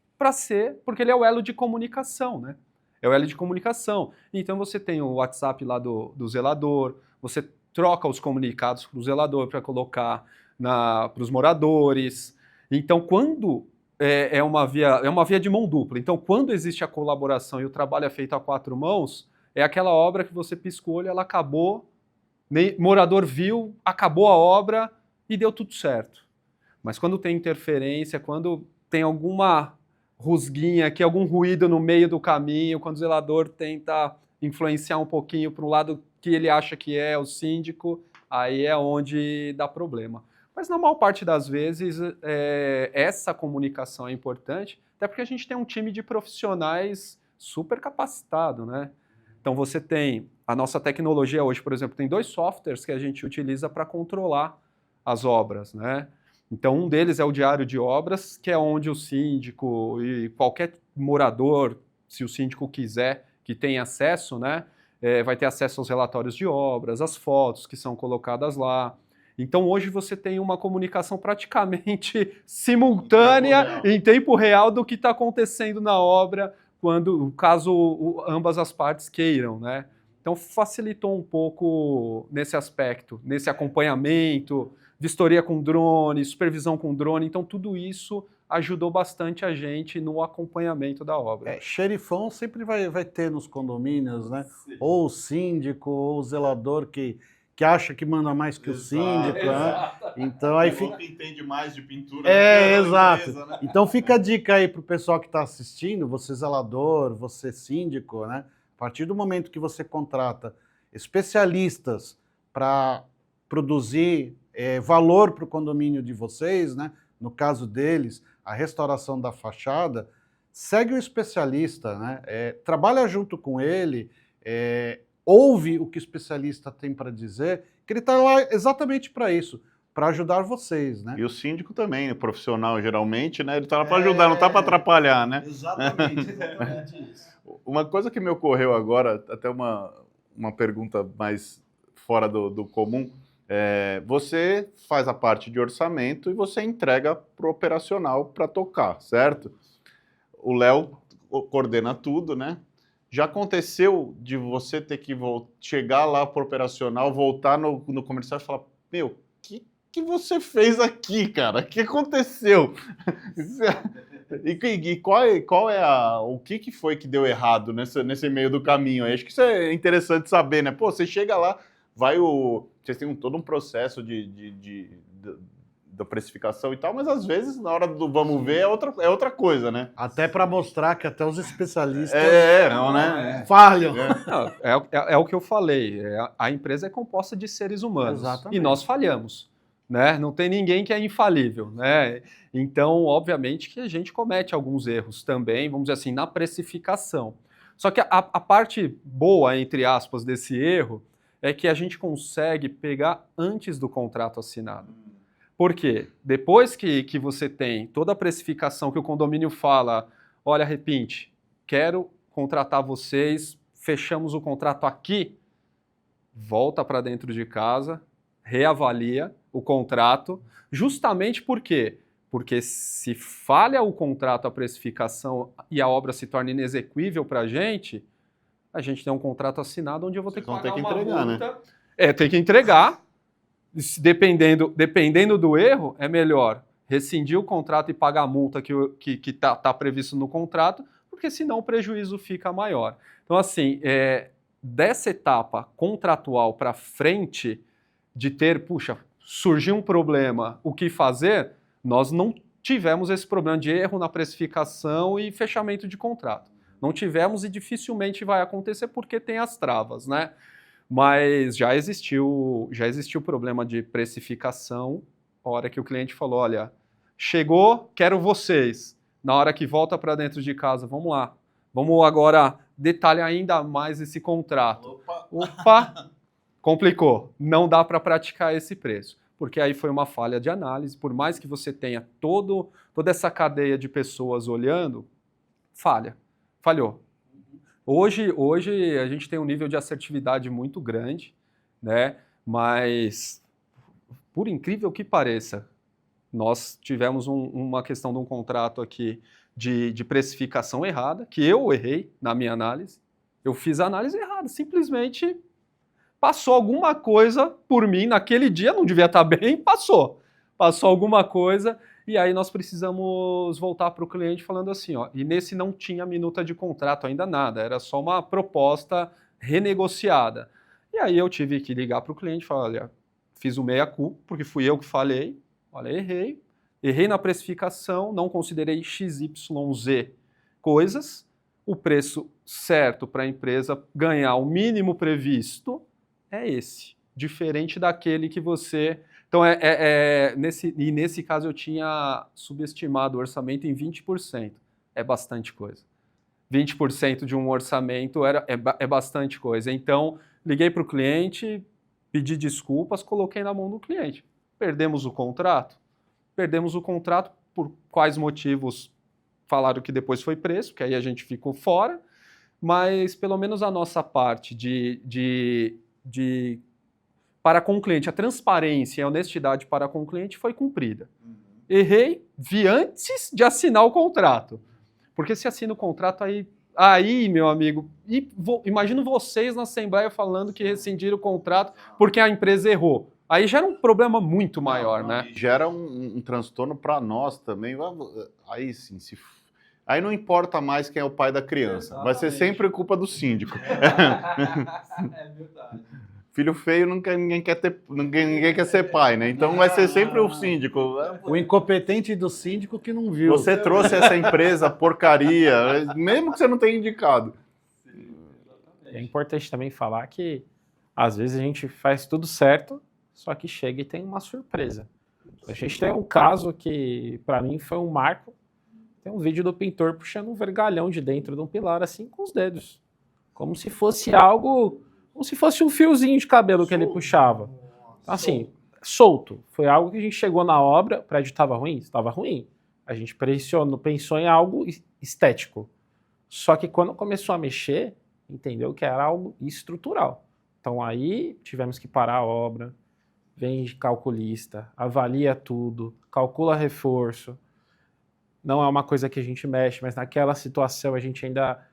porque ele é o elo de comunicação, né? É o elo de comunicação. Então você tem o WhatsApp lá do zelador, você troca os comunicados para o zelador para colocar para os moradores. Então, quando é uma via de mão dupla. Então, quando existe a colaboração e o trabalho é feito a 4 mãos, é aquela obra que você pisca o olho, ela acabou, morador viu, acabou a obra e deu tudo certo. Mas quando tem interferência, quando tem alguma rusguinha aqui, algum ruído no meio do caminho, quando o zelador tenta influenciar um pouquinho para o lado que ele acha que é o síndico, aí é onde dá problema. Mas na maior parte das vezes, essa comunicação é importante, até porque a gente tem um time de profissionais super capacitado, né? Então você tem, a nossa tecnologia hoje, por exemplo, tem 2 softwares que a gente utiliza para controlar as obras, né? Então um deles é o Diário de Obras, que é onde o síndico e qualquer morador, se o síndico quiser, que tenha acesso, né? Vai ter acesso aos relatórios de obras, às fotos que são colocadas lá. Então hoje você tem uma comunicação praticamente simultânea, em tempo real, do que está acontecendo na obra, caso ambas as partes queiram, né? Então facilitou um pouco nesse aspecto, nesse acompanhamento, vistoria com drone, supervisão com drone, então tudo isso ajudou bastante a gente no acompanhamento da obra. Xerifão sempre vai ter nos condomínios, né? Sim. Ou o síndico, ou o zelador que acha que manda mais que o síndico, né? Então aí fica... que entende mais de pintura. Exato. Empresa, né? Então fica a dica aí pro pessoal que está assistindo, você zelador, você síndico, né? A partir do momento que você contrata especialistas para produzir valor para o condomínio de vocês, né? No caso deles, a restauração da fachada, segue o especialista, né? Trabalha junto com ele, ouve o que o especialista tem para dizer, que ele está lá exatamente para isso, para ajudar vocês, né? E o síndico também, o profissional geralmente, né? Ele está lá para ajudar, não está para atrapalhar, né? Exatamente isso. Uma coisa que me ocorreu agora, até uma pergunta mais fora do comum, você faz a parte de orçamento e você entrega para o operacional para tocar, certo? O Léo coordena tudo, né? Já aconteceu de você ter que chegar lá para o operacional, voltar no comercial e falar, meu, o que você fez aqui, cara? O que aconteceu? E qual é o que foi que deu errado nesse meio do caminho? Acho que isso é interessante saber, né? Pô, você chega lá, vocês têm todo um processo da precificação e tal, mas às vezes, na hora do vamos ver, é outra coisa, né? Até para mostrar que até os especialistas falham. É o que eu falei, a empresa é composta de seres humanos. Exatamente. E nós falhamos, né? Não tem ninguém que é infalível, né? Então, obviamente que a gente comete alguns erros também, vamos dizer assim, na precificação. Só que a parte boa, entre aspas, desse erro é que a gente consegue pegar antes do contrato assinado. Por quê? Depois que você tem toda a precificação que o condomínio fala, olha, Repinte, quero contratar vocês, fechamos o contrato aqui, volta para dentro de casa, reavalia o contrato, justamente por quê? Porque se falha o contrato, a precificação e a obra se torna inexequível para a gente tem um contrato assinado onde eu vou ter que pagar uma entregar, multa. Né? Tem que entregar. Dependendo do erro, é melhor rescindir o contrato e pagar a multa que está previsto no contrato, porque senão o prejuízo fica maior. Então, assim, dessa etapa contratual para frente, de ter, surgiu um problema, o que fazer, nós não tivemos esse problema de erro na precificação e fechamento de contrato. Não tivemos e dificilmente vai acontecer porque tem as travas, né? Mas já existiu problema de precificação, a hora que o cliente falou, olha, chegou, quero vocês. Na hora que volta para dentro de casa, vamos lá. Vamos agora detalhar ainda mais esse contrato. Opa, complicou. Não dá para praticar esse preço. porque aí foi uma falha de análise. Por mais que você tenha toda essa cadeia de pessoas olhando, falhou. Hoje a gente tem um nível de assertividade muito grande, né? Mas, por incrível que pareça, nós tivemos uma questão de um contrato aqui de precificação errada, que eu errei na minha análise. Eu fiz a análise errada, simplesmente passou alguma coisa por mim, naquele dia não devia estar bem, passou alguma coisa, e aí nós precisamos voltar para o cliente falando assim, ó, e nesse não tinha minuta de contrato ainda nada, era só uma proposta renegociada. E aí eu tive que ligar para o cliente e falar, olha, fiz o meia-culpa, porque fui eu que falei, olha, errei na precificação, não considerei XYZ coisas, o preço certo para a empresa ganhar o mínimo previsto é esse, diferente daquele que você... Então, nesse caso eu tinha subestimado o orçamento em 20%, é bastante coisa. 20% de um orçamento é bastante coisa. Então, liguei para o cliente, pedi desculpas, coloquei na mão do cliente. Perdemos o contrato? Perdemos o contrato por quais motivos? Falaram que depois foi preço, que aí a gente ficou fora, mas pelo menos a nossa parte para com o cliente, a transparência e a honestidade para com o cliente foi cumprida. Errei, vi antes de assinar o contrato. Porque se assina o contrato, aí meu amigo, imagino vocês na Assembleia falando que rescindiram o contrato porque a empresa errou. Aí gera um problema muito maior, né? Gera um transtorno para nós também. Aí sim, aí não importa mais quem é o pai da criança. Exatamente. Vai ser sempre culpa do síndico. É verdade. Filho feio, ninguém quer ser pai, né? Então vai ser sempre o síndico. O incompetente do síndico que não viu. Você trouxe essa empresa porcaria, mesmo que você não tenha indicado. É importante também falar que às vezes a gente faz tudo certo, só que chega e tem uma surpresa. A gente tem um caso que, para mim, foi um marco. Tem um vídeo do pintor puxando um vergalhão de dentro de um pilar, assim, com os dedos. Como se fosse algo... Como se fosse um fiozinho de cabelo que ele puxava. Então, assim, solto. Foi algo que a gente chegou na obra, o prédio estava ruim? Estava ruim. A gente pensou em algo estético. Só que quando começou a mexer, entendeu que era algo estrutural. Então aí tivemos que parar a obra, vem calculista, avalia tudo, calcula reforço. Não é uma coisa que a gente mexe, mas naquela situação a gente ainda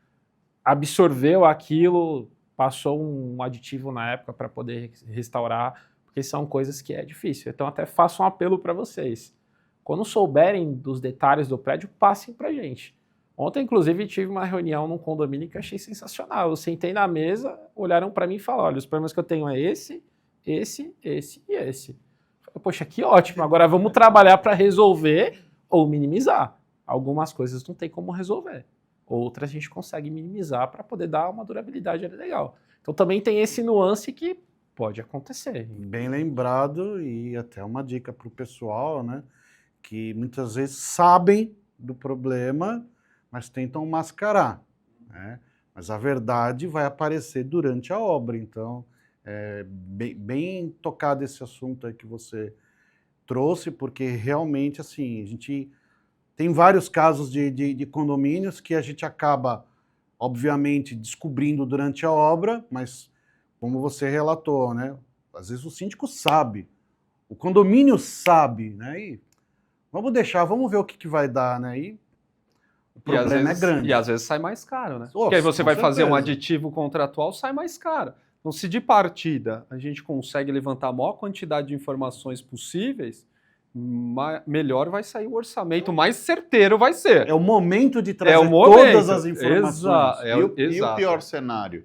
absorveu aquilo, passou um aditivo na época para poder restaurar, porque são coisas que é difícil. Então até faço um apelo para vocês. Quando souberem dos detalhes do prédio, passem para a gente. Ontem, inclusive, tive uma reunião num condomínio que eu achei sensacional. Eu sentei na mesa, olharam para mim e falaram, olha, os problemas que eu tenho é esse e esse. Poxa, que ótimo, agora vamos trabalhar para resolver ou minimizar. Algumas coisas não tem como resolver. Outras a gente consegue minimizar para poder dar uma durabilidade legal. Então também tem esse nuance que pode acontecer. Bem lembrado, e até uma dica para o pessoal, né? Que muitas vezes sabem do problema, mas tentam mascarar, né? Mas a verdade vai aparecer durante a obra. Então, bem tocado esse assunto aí que você trouxe, porque realmente, assim, a gente... Tem vários casos de condomínios que a gente acaba, obviamente, descobrindo durante a obra, mas como você relatou, né? Às vezes o síndico sabe, o condomínio sabe, né? E vamos ver o que vai dar, né? E o problema é grande. E às vezes sai mais caro, né? Porque aí você vai fazer um aditivo contratual, sai mais caro. Então, se de partida a gente consegue levantar a maior quantidade de informações possíveis, melhor vai sair o orçamento, mais certeiro vai ser. É o momento de trazer todas as informações. E o pior cenário?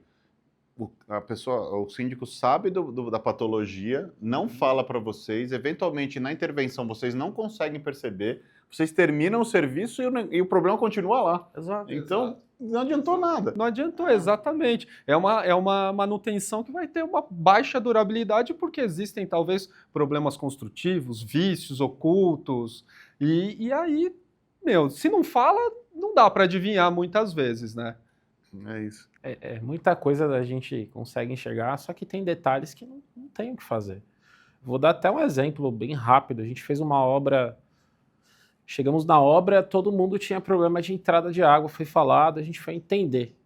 O síndico sabe da patologia, não fala para vocês, eventualmente na intervenção vocês não conseguem perceber, vocês terminam o serviço e o problema continua lá. Exato. Então, não adiantou nada. Não adiantou, exatamente. É uma manutenção que vai ter uma baixa durabilidade porque existem talvez problemas construtivos, vícios ocultos, e aí, se não fala, não dá para adivinhar muitas vezes, né? É isso. Muita coisa a gente consegue enxergar, só que tem detalhes que não tem o que fazer. Vou dar até um exemplo bem rápido. A gente fez uma obra, chegamos na obra, todo mundo tinha problema de entrada de água, foi falado, a gente foi entender.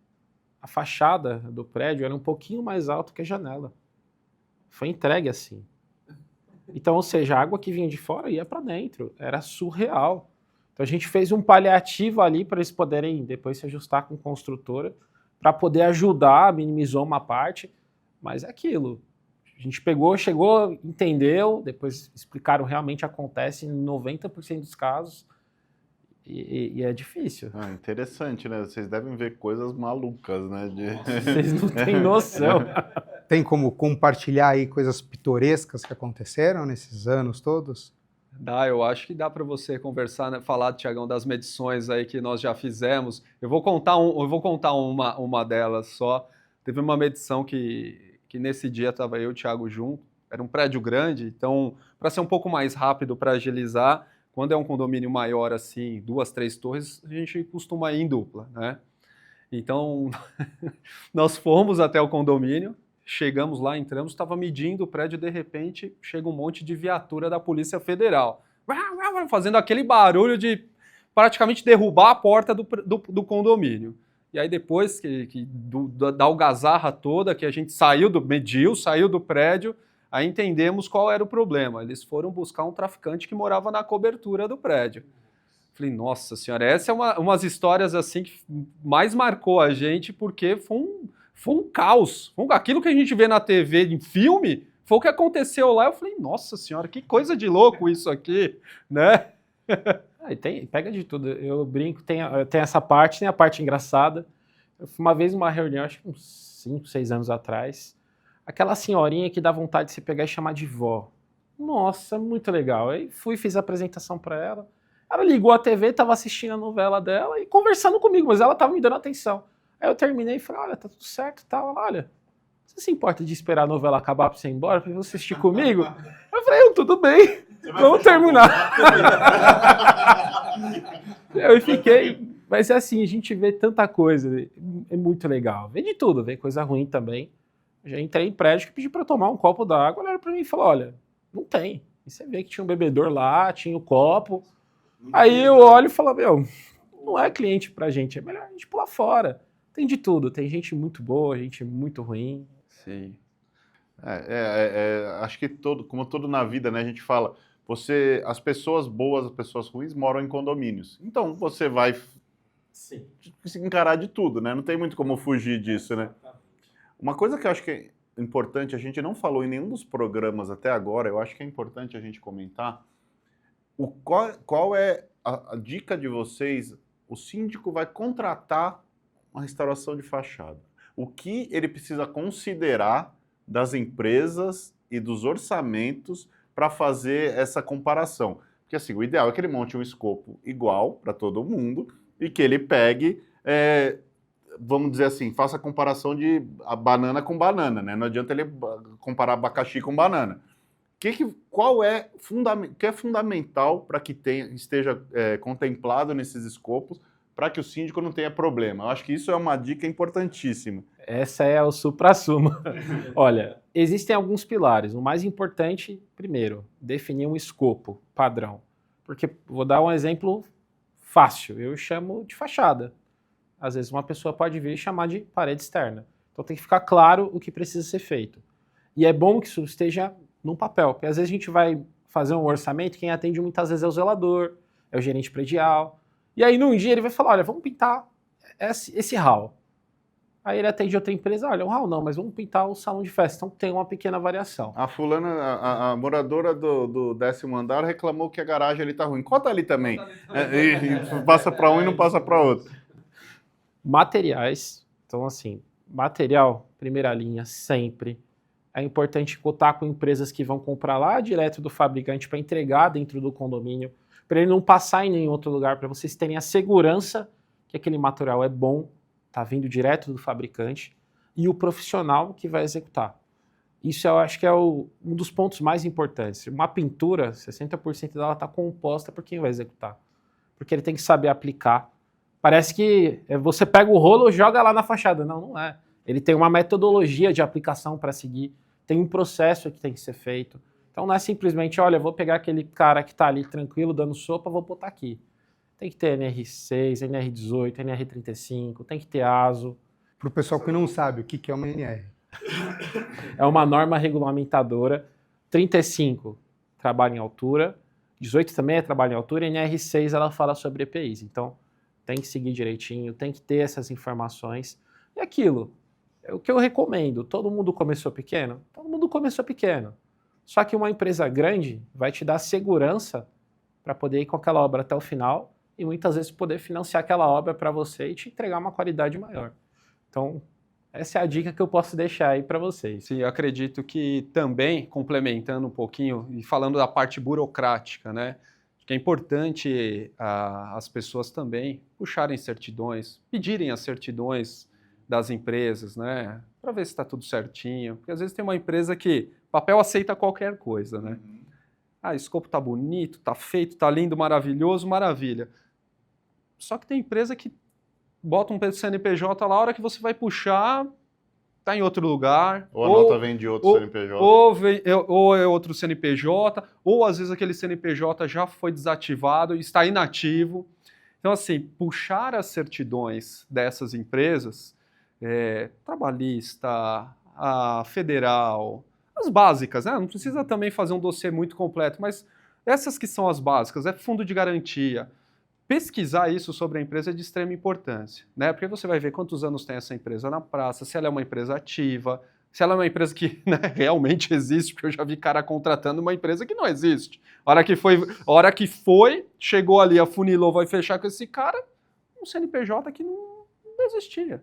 A fachada do prédio era um pouquinho mais alta que a janela. Foi entregue assim. Então, ou seja, a água que vinha de fora ia para dentro. Era surreal. Então a gente fez um paliativo ali para eles poderem depois se ajustar com a construtora, para poder ajudar, minimizou uma parte, mas é aquilo. A gente pegou, chegou, entendeu, depois explicaram realmente acontece em 90% dos casos e é difícil. Interessante, né? Vocês devem ver coisas malucas, né? Vocês não têm noção. Tem como compartilhar aí coisas pitorescas que aconteceram nesses anos todos? Dá, eu acho que dá para você conversar, né, falar, Tiagão, das medições aí que nós já fizemos. Eu vou contar uma delas só. Teve uma medição que nesse dia estava eu e o Thiago junto. Era um prédio grande, então, para ser um pouco mais rápido, para agilizar, quando é um condomínio maior assim, 2, 3 torres, a gente costuma ir em dupla, né? Então, nós fomos até o condomínio, chegamos lá, entramos, estava medindo o prédio, de repente chega um monte de viatura da Polícia Federal, fazendo aquele barulho de praticamente derrubar a porta do condomínio. E aí depois da algazarra toda, que a gente saiu do prédio, aí entendemos qual era o problema. Eles foram buscar um traficante que morava na cobertura do prédio. Falei, nossa senhora, essa é umas histórias assim que mais marcou a gente, porque foi um caos. Aquilo que a gente vê na TV, em filme, foi o que aconteceu lá. Eu falei, nossa senhora, que coisa de louco isso aqui, né? Pega de tudo. Eu brinco, tem essa parte, tem a parte engraçada. Eu fui uma vez numa reunião, acho que uns 5, 6 anos atrás, aquela senhorinha que dá vontade de se pegar e chamar de vó. Nossa, muito legal. Aí fiz a apresentação para ela. Ela ligou a TV, estava assistindo a novela dela e conversando comigo, mas ela estava me dando atenção. Aí eu terminei e falei, olha, tá tudo certo e tal. Ela, olha, você se importa de esperar a novela acabar para você ir embora, para você assistir comigo? Eu falei, tudo bem, vamos terminar. Eu fiquei, mas é assim, a gente vê tanta coisa, é muito legal. Vê de tudo, vê coisa ruim também. Eu já entrei em prédio que pedi para tomar um copo d'água, ela olhou para mim e falou, olha, não tem. E você vê que tinha um bebedor lá, tinha o copo. Aí eu olho e falo, não é cliente pra gente, é melhor a gente pular fora. Tem de tudo, tem gente muito boa, gente muito ruim. Sim. Acho que como tudo na vida, né, a gente fala, as pessoas boas, as pessoas ruins moram em condomínios. Então você vai se encarar de tudo, né? Não tem muito como fugir disso, né? Uma coisa que eu acho que é importante, a gente não falou em nenhum dos programas até agora, eu acho que é importante a gente comentar, qual é a dica de vocês? O síndico vai contratar uma restauração de fachada. O que ele precisa considerar das empresas e dos orçamentos para fazer essa comparação? Porque assim, o ideal é que ele monte um escopo igual para todo mundo e que ele pegue, vamos dizer assim, faça a comparação de banana com banana, né? Não adianta ele comparar abacaxi com banana. Qual é fundamental para que esteja contemplado nesses escopos para que o síndico não tenha problema? Eu acho que isso é uma dica importantíssima. Essa é o supra-sumo. Olha, existem alguns pilares. O mais importante, primeiro, definir um escopo padrão. Porque, vou dar um exemplo fácil, eu chamo de fachada. Às vezes uma pessoa pode vir e chamar de parede externa. Então tem que ficar claro o que precisa ser feito. E é bom que isso esteja num papel, porque às vezes a gente vai fazer um orçamento, quem atende muitas vezes é o zelador, é o gerente predial, e aí num dia ele vai falar, olha, vamos pintar esse hall. Aí ele atende outra empresa, olha, um hall não, mas vamos pintar o salão de festa, então tem uma pequena variação. A fulana, a moradora do 10º andar reclamou que a garagem ali tá ruim, cota ali também. Passa para um e não passa para outro. Materiais, então assim, material, primeira linha, sempre. É importante cotar com empresas que vão comprar lá direto do fabricante para entregar dentro do condomínio, para ele não passar em nenhum outro lugar, para vocês terem a segurança que aquele material é bom, está vindo direto do fabricante, e o profissional que vai executar. Isso eu acho que é um dos pontos mais importantes. Uma pintura, 60% dela está composta por quem vai executar, porque ele tem que saber aplicar. Parece que você pega o rolo e joga lá na fachada. Não, não é. Ele tem uma metodologia de aplicação para seguir, tem um processo que tem que ser feito. Então não é simplesmente, olha, eu vou pegar aquele cara que está ali tranquilo, dando sopa, vou botar aqui. Tem que ter NR6, NR18, NR35, tem que ter ASO. Para o pessoal que não sabe o que é uma NR. É uma norma regulamentadora. 35, trabalho em altura. 18 também é trabalho em altura. E NR6, ela fala sobre EPIs. Então, tem que seguir direitinho, tem que ter essas informações. E aquilo, é o que eu recomendo. Todo mundo começou pequeno? Todo mundo começou pequeno. Só que uma empresa grande vai te dar segurança para poder ir com aquela obra até o final e muitas vezes poder financiar aquela obra para você e te entregar uma qualidade maior. Então, essa é a dica que eu posso deixar aí para vocês. Sim, eu acredito que também, complementando um pouquinho e falando da parte burocrática, né? Que é importante as pessoas também puxarem certidões, pedirem as certidões das empresas, né? Para ver se está tudo certinho. Porque às vezes tem uma empresa que papel aceita qualquer coisa, né? Ah, escopo tá bonito, tá feito, tá lindo, maravilhoso, maravilha. Só que tem empresa que bota um CNPJ lá, a hora que você vai puxar, tá em outro lugar. Ou a nota vem de outro CNPJ. Ou é outro CNPJ, ou às vezes aquele CNPJ já foi desativado e está inativo. Então, assim, puxar as certidões dessas empresas, trabalhista, a federal, as básicas, né? Não precisa também fazer um dossiê muito completo, mas essas que são as básicas, fundo de garantia. Pesquisar isso sobre a empresa é de extrema importância, né? Porque você vai ver quantos anos tem essa empresa na praça, se ela é uma empresa ativa, se ela é uma empresa que, né, realmente existe, porque eu já vi cara contratando uma empresa que não existe. A hora que foi, chegou ali, afunilou, vai fechar com esse cara, um CNPJ que não existia.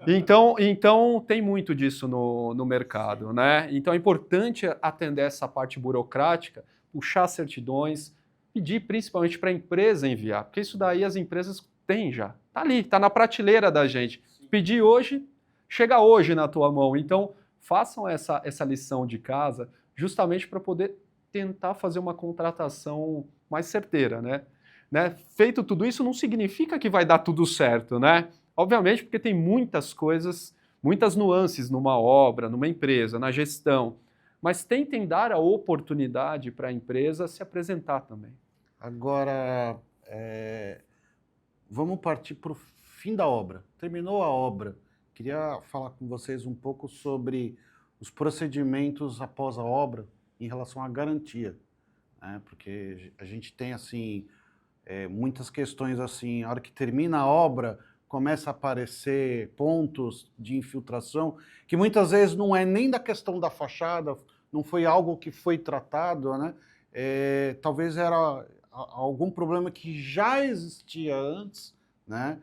Então tem muito disso no mercado, né? Então é importante atender essa parte burocrática, puxar certidões, pedir principalmente para a empresa enviar, porque isso daí as empresas têm já. Está ali, está na prateleira da gente. Pedir hoje, chega hoje na tua mão. Então, façam essa lição de casa justamente para poder tentar fazer uma contratação mais certeira, né? Feito tudo isso, não significa que vai dar tudo certo, né? Obviamente, porque tem muitas coisas, muitas nuances numa obra, numa empresa, na gestão. Mas tentem dar a oportunidade para a empresa se apresentar também. Agora, vamos partir para o fim da obra. Terminou a obra. Queria falar com vocês um pouco sobre os procedimentos após a obra em relação à garantia, né? Porque a gente tem assim muitas questões assim, a hora que termina a obra, começa a aparecer pontos de infiltração, que muitas vezes não é nem da questão da fachada, não foi algo que foi tratado, né? Talvez era algum problema que já existia antes, né?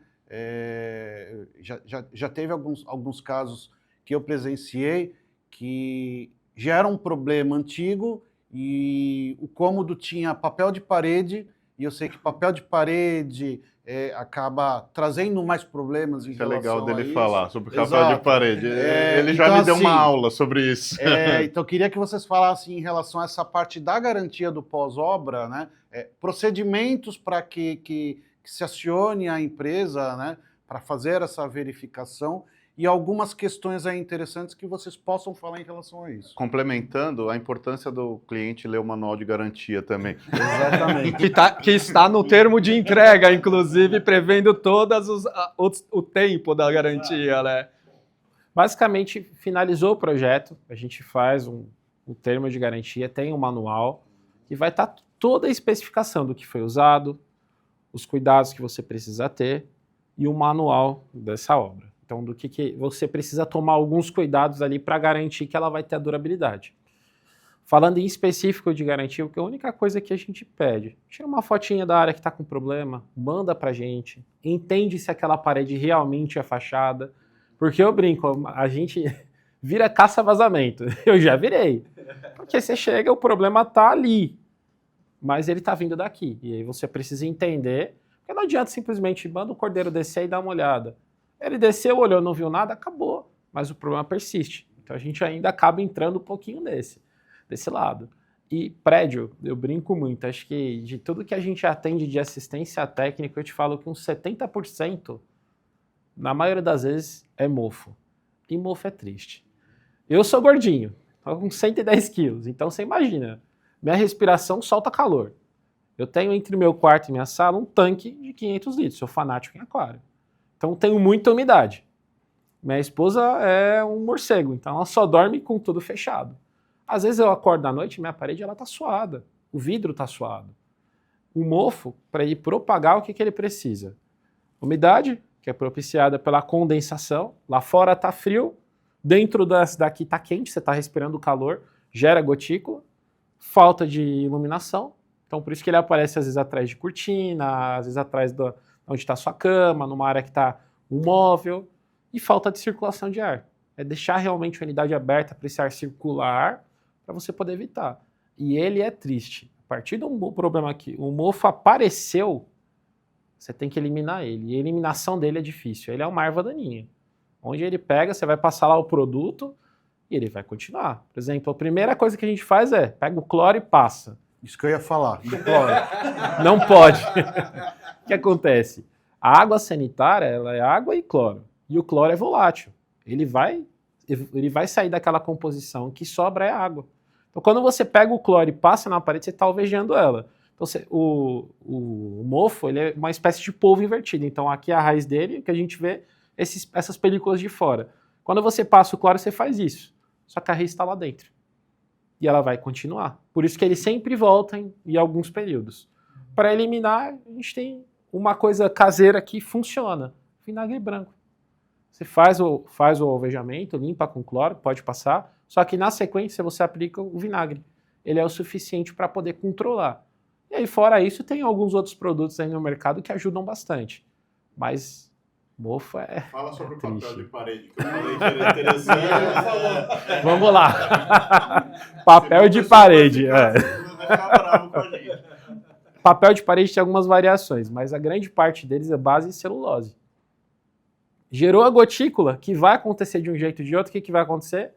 Já teve alguns casos que eu presenciei que já era um problema antigo e o cômodo tinha papel de parede, e eu sei que papel de parede acaba trazendo mais problemas em relação a isso. É legal dele falar sobre o Exato. papel de parede. Ele já então, me deu assim, uma aula sobre isso. Então, eu queria que vocês falassem em relação a essa parte da garantia do pós-obra, né? Procedimentos para que se acione a empresa, né? Para fazer essa verificação e algumas questões aí interessantes que vocês possam falar em relação a isso. Complementando, a importância do cliente ler o manual de garantia também. Exatamente. Que está no termo de entrega, inclusive, prevendo o tempo da garantia, né? Basicamente, finalizou o projeto, a gente faz um termo de garantia, tem um manual, que vai estar toda a especificação do que foi usado, os cuidados que você precisa ter e o manual dessa obra. Então, do que você precisa tomar alguns cuidados ali para garantir que ela vai ter a durabilidade. Falando em específico de garantia, a única coisa que a gente pede, tira uma fotinha da área que está com problema, manda para a gente, entende se aquela parede realmente é fachada, porque eu brinco, a gente vira caça-vazamento, eu já virei, porque você chega, o problema está ali, mas ele está vindo daqui, e aí você precisa entender, porque não adianta simplesmente, manda o cordeiro descer e dar uma olhada. Ele desceu, olhou, não viu nada, acabou, mas o problema persiste, então a gente ainda acaba entrando um pouquinho desse lado. E prédio, eu brinco muito, acho que de tudo que a gente atende de assistência técnica, eu te falo que uns 70%, na maioria das vezes, é mofo. E mofo é triste. Eu sou gordinho, Estou com 110 quilos. Então você imagina, minha respiração solta calor. Eu tenho entre meu quarto e minha sala um tanque de 500 litros. Sou fanático em aquário. Então tenho muita umidade. Minha esposa é um morcego, então ela só dorme com tudo fechado. Às vezes eu acordo à noite e minha parede ela tá suada. O vidro tá suado. O mofo, para ele propagar, o que ele precisa? Umidade, que é propiciada pela condensação. Lá fora tá frio, dentro daqui tá quente, você tá respirando calor, gera gotícula. Falta de iluminação. Então por isso que ele aparece às vezes atrás de cortina, às vezes atrás de onde está sua cama, numa área que está um móvel. E falta de circulação de ar. É deixar realmente a unidade aberta para esse ar circular, para você poder evitar. E ele é triste. A partir do problema aqui, o mofo apareceu, você tem que eliminar ele. E a eliminação dele é difícil. Ele é uma erva daninha. Onde ele pega, você vai passar lá o produto e ele vai continuar. Por exemplo, a primeira coisa que a gente faz é, pega o cloro e passa. Isso que eu ia falar, do cloro. Não pode. O que acontece? A água sanitária, ela é água e cloro. E o cloro é volátil. Ele vai sair daquela composição, que sobra é água. Então, quando você pega o cloro e passa na parede, você está alvejando ela. Então, o mofo ele é uma espécie de polvo invertido. Então, aqui é a raiz dele, que a gente vê essas películas de fora. Quando você passa o cloro, você faz isso. Só que a raiz está lá dentro. E ela vai continuar. Por isso que ele sempre volta em alguns períodos. Para eliminar, a gente tem uma coisa caseira que funciona. Vinagre branco. Você faz o alvejamento, limpa com cloro, pode passar, só que na sequência você aplica o vinagre. Ele é o suficiente para poder controlar. E aí, fora isso, tem alguns outros produtos aí no mercado que ajudam bastante. Mas mofo é Fala sobre o triste. papel de parede, que eu falei que era interessante. Vamos lá. Papel de parede. Papel de parede tem algumas variações, mas a grande parte deles é base em celulose. Gerou a gotícula, que vai acontecer de um jeito ou de outro, o que vai acontecer?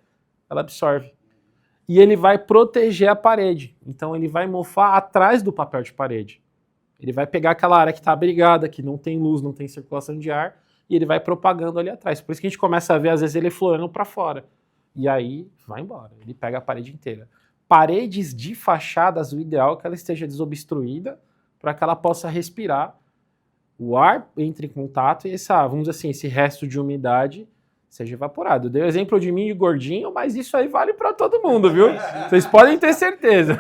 Ela absorve. E ele vai proteger a parede. Então ele vai mofar atrás do papel de parede. Ele vai pegar aquela área que está abrigada, que não tem luz, não tem circulação de ar, e ele vai propagando ali atrás. Por isso que a gente começa a ver, às vezes, ele florando para fora. E aí vai embora, ele pega a parede inteira. Paredes de fachadas, o ideal é que ela esteja desobstruída para que ela possa respirar. O ar entre em contato e vamos dizer assim, esse resto de umidade seja evaporado. Eu dei o exemplo de mim de gordinho, mas isso aí vale para todo mundo, viu? Vocês podem ter certeza.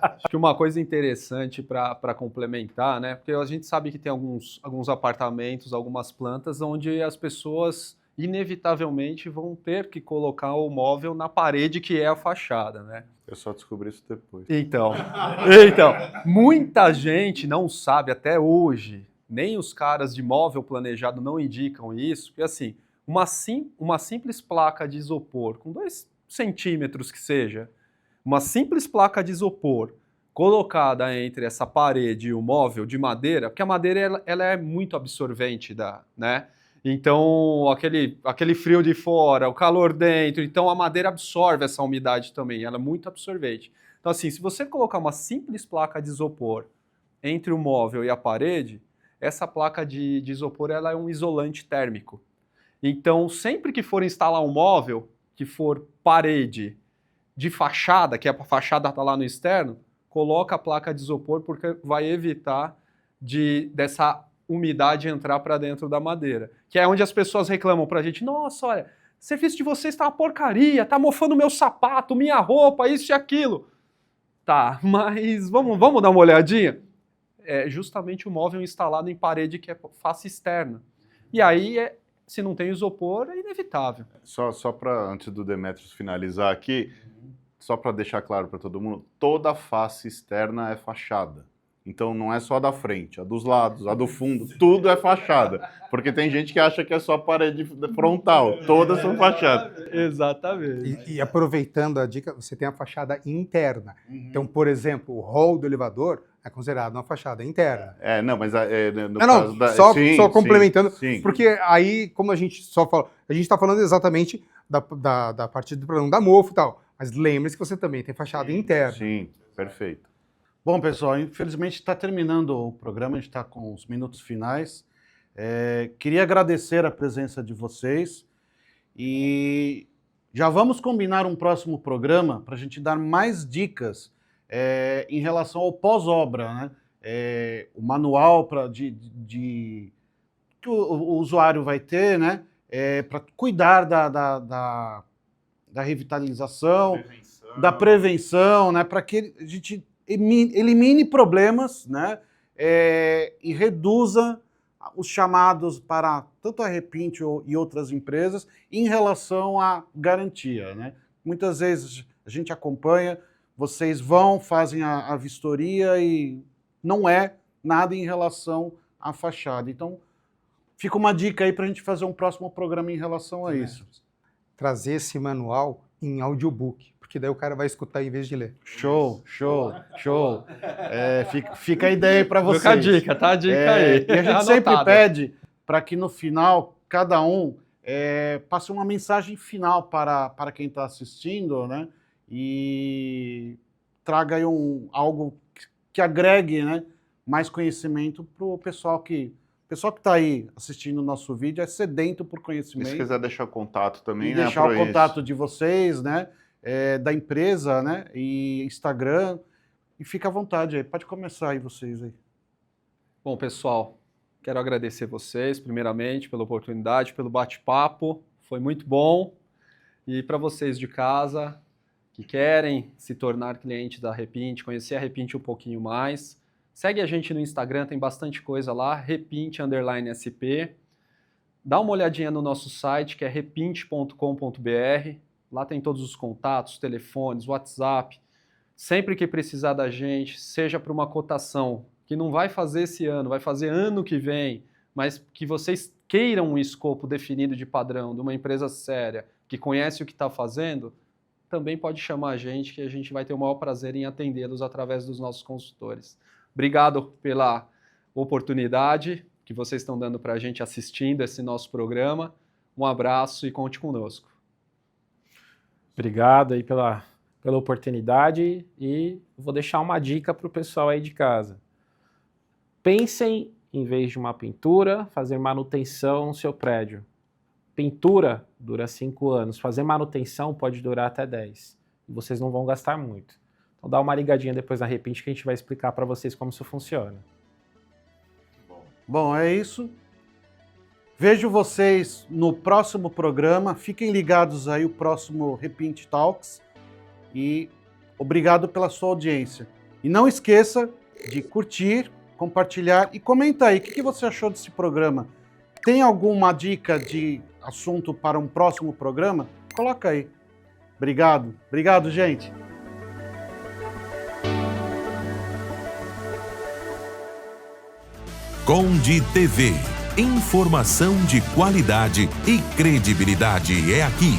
Acho que uma coisa interessante para complementar, né? Porque a gente sabe que tem alguns apartamentos, algumas plantas, onde as pessoas inevitavelmente vão ter que colocar o móvel na parede que é a fachada, né? Eu só descobri isso depois. Então, muita gente não sabe até hoje, nem os caras de móvel planejado não indicam isso, porque assim, uma simples placa de isopor, com 2 centímetros que seja, uma simples placa de isopor colocada entre essa parede e o móvel de madeira, porque a madeira ela é muito absorvente, né? Então, aquele frio de fora, o calor dentro, então a madeira absorve essa umidade também, ela é muito absorvente. Então, assim, se você colocar uma simples placa de isopor entre o móvel e a parede, essa placa de isopor ela é um isolante térmico. Então, sempre que for instalar um móvel, que for parede de fachada, que a fachada está lá no externo, coloca a placa de isopor porque vai evitar dessa umidade entrar para dentro da madeira. Que é onde as pessoas reclamam para a gente, nossa, olha, o serviço de vocês está uma porcaria, está mofando meu sapato, minha roupa, isso e aquilo. Tá, mas vamos dar uma olhadinha? É justamente o móvel instalado em parede que é face externa. E aí, se não tem isopor, é inevitável. Só para, antes do Demetrios finalizar aqui, só para deixar claro para todo mundo, toda face externa é fachada. Então não é só a da frente, a dos lados, a do fundo, tudo é fachada. Porque tem gente que acha que é só parede frontal, todas são fachadas. Exatamente. E aproveitando a dica, você tem a fachada interna. Então, por exemplo, o hall do elevador é considerado uma fachada interna. Não, mas no Não, caso da... só Sim, complementando, sim. porque aí, como a gente só fala, a gente está falando exatamente da parte do problema da mofo e tal, mas lembre-se que você também tem fachada interna. Sim, perfeito. Bom, pessoal, infelizmente está terminando o programa, a gente está com os minutos finais. Queria agradecer a presença de vocês e Já vamos combinar um próximo programa para a gente dar mais dicas em relação ao pós-obra, né? O manual que o usuário vai ter, né? Para cuidar da revitalização, da prevenção, né? Para que a gente elimine problemas, né? E reduza os chamados para tanto a Repint e outras empresas em relação à garantia, né? Muitas vezes a gente acompanha, vocês fazem a vistoria e não é nada em relação à fachada. Então, fica uma dica aí para a gente fazer um próximo programa em relação a isso. Trazer esse manual em audiobook, porque daí o cara vai escutar em vez de ler. Show. Fica a ideia aí para vocês. Fica a dica, tá? A dica aí. E a gente sempre pede para que no final, cada um passe uma mensagem final para quem está assistindo, né? E traga aí algo que agregue, né, mais conhecimento para o pessoal que está aí assistindo o nosso vídeo, é sedento por conhecimento. E se quiser deixar o contato também, e né? deixar o contato de vocês, né? Da empresa, né? E Instagram. E fica à vontade aí. Pode começar aí vocês aí. Bom, pessoal, quero agradecer vocês, primeiramente, pela oportunidade, pelo bate-papo. Foi muito bom. E para vocês de casa que querem se tornar clientes da Repint, conhecer a Repint um pouquinho mais, segue a gente no Instagram, tem bastante coisa lá, Repint_SP. Dá uma olhadinha no nosso site, que é repint.com.br. Lá tem todos os contatos, telefones, WhatsApp. Sempre que precisar da gente, seja para uma cotação que não vai fazer esse ano, vai fazer ano que vem, mas que vocês queiram um escopo definido de padrão de uma empresa séria, que conhece o que está fazendo, também pode chamar a gente, que a gente vai ter o maior prazer em atendê-los através dos nossos consultores. Obrigado pela oportunidade que vocês estão dando para a gente assistindo esse nosso programa. Um abraço e conte conosco. Obrigado aí pela oportunidade e vou deixar uma dica para o pessoal aí de casa. Pensem, em vez de uma pintura, fazer manutenção no seu prédio. Pintura dura 5 anos, fazer manutenção pode durar até 10. E vocês não vão gastar muito. Então dá uma ligadinha depois na Repint que a gente vai explicar para vocês como isso funciona. Bom, é isso. Vejo vocês no próximo programa. Fiquem ligados aí, o próximo Repint Talks. E obrigado pela sua audiência. E não esqueça de curtir, compartilhar e comenta aí. O que você achou desse programa? Tem alguma dica de assunto para um próximo programa? Coloca aí. Obrigado. Obrigado, gente. Conde TV. Informação de qualidade e credibilidade é aqui.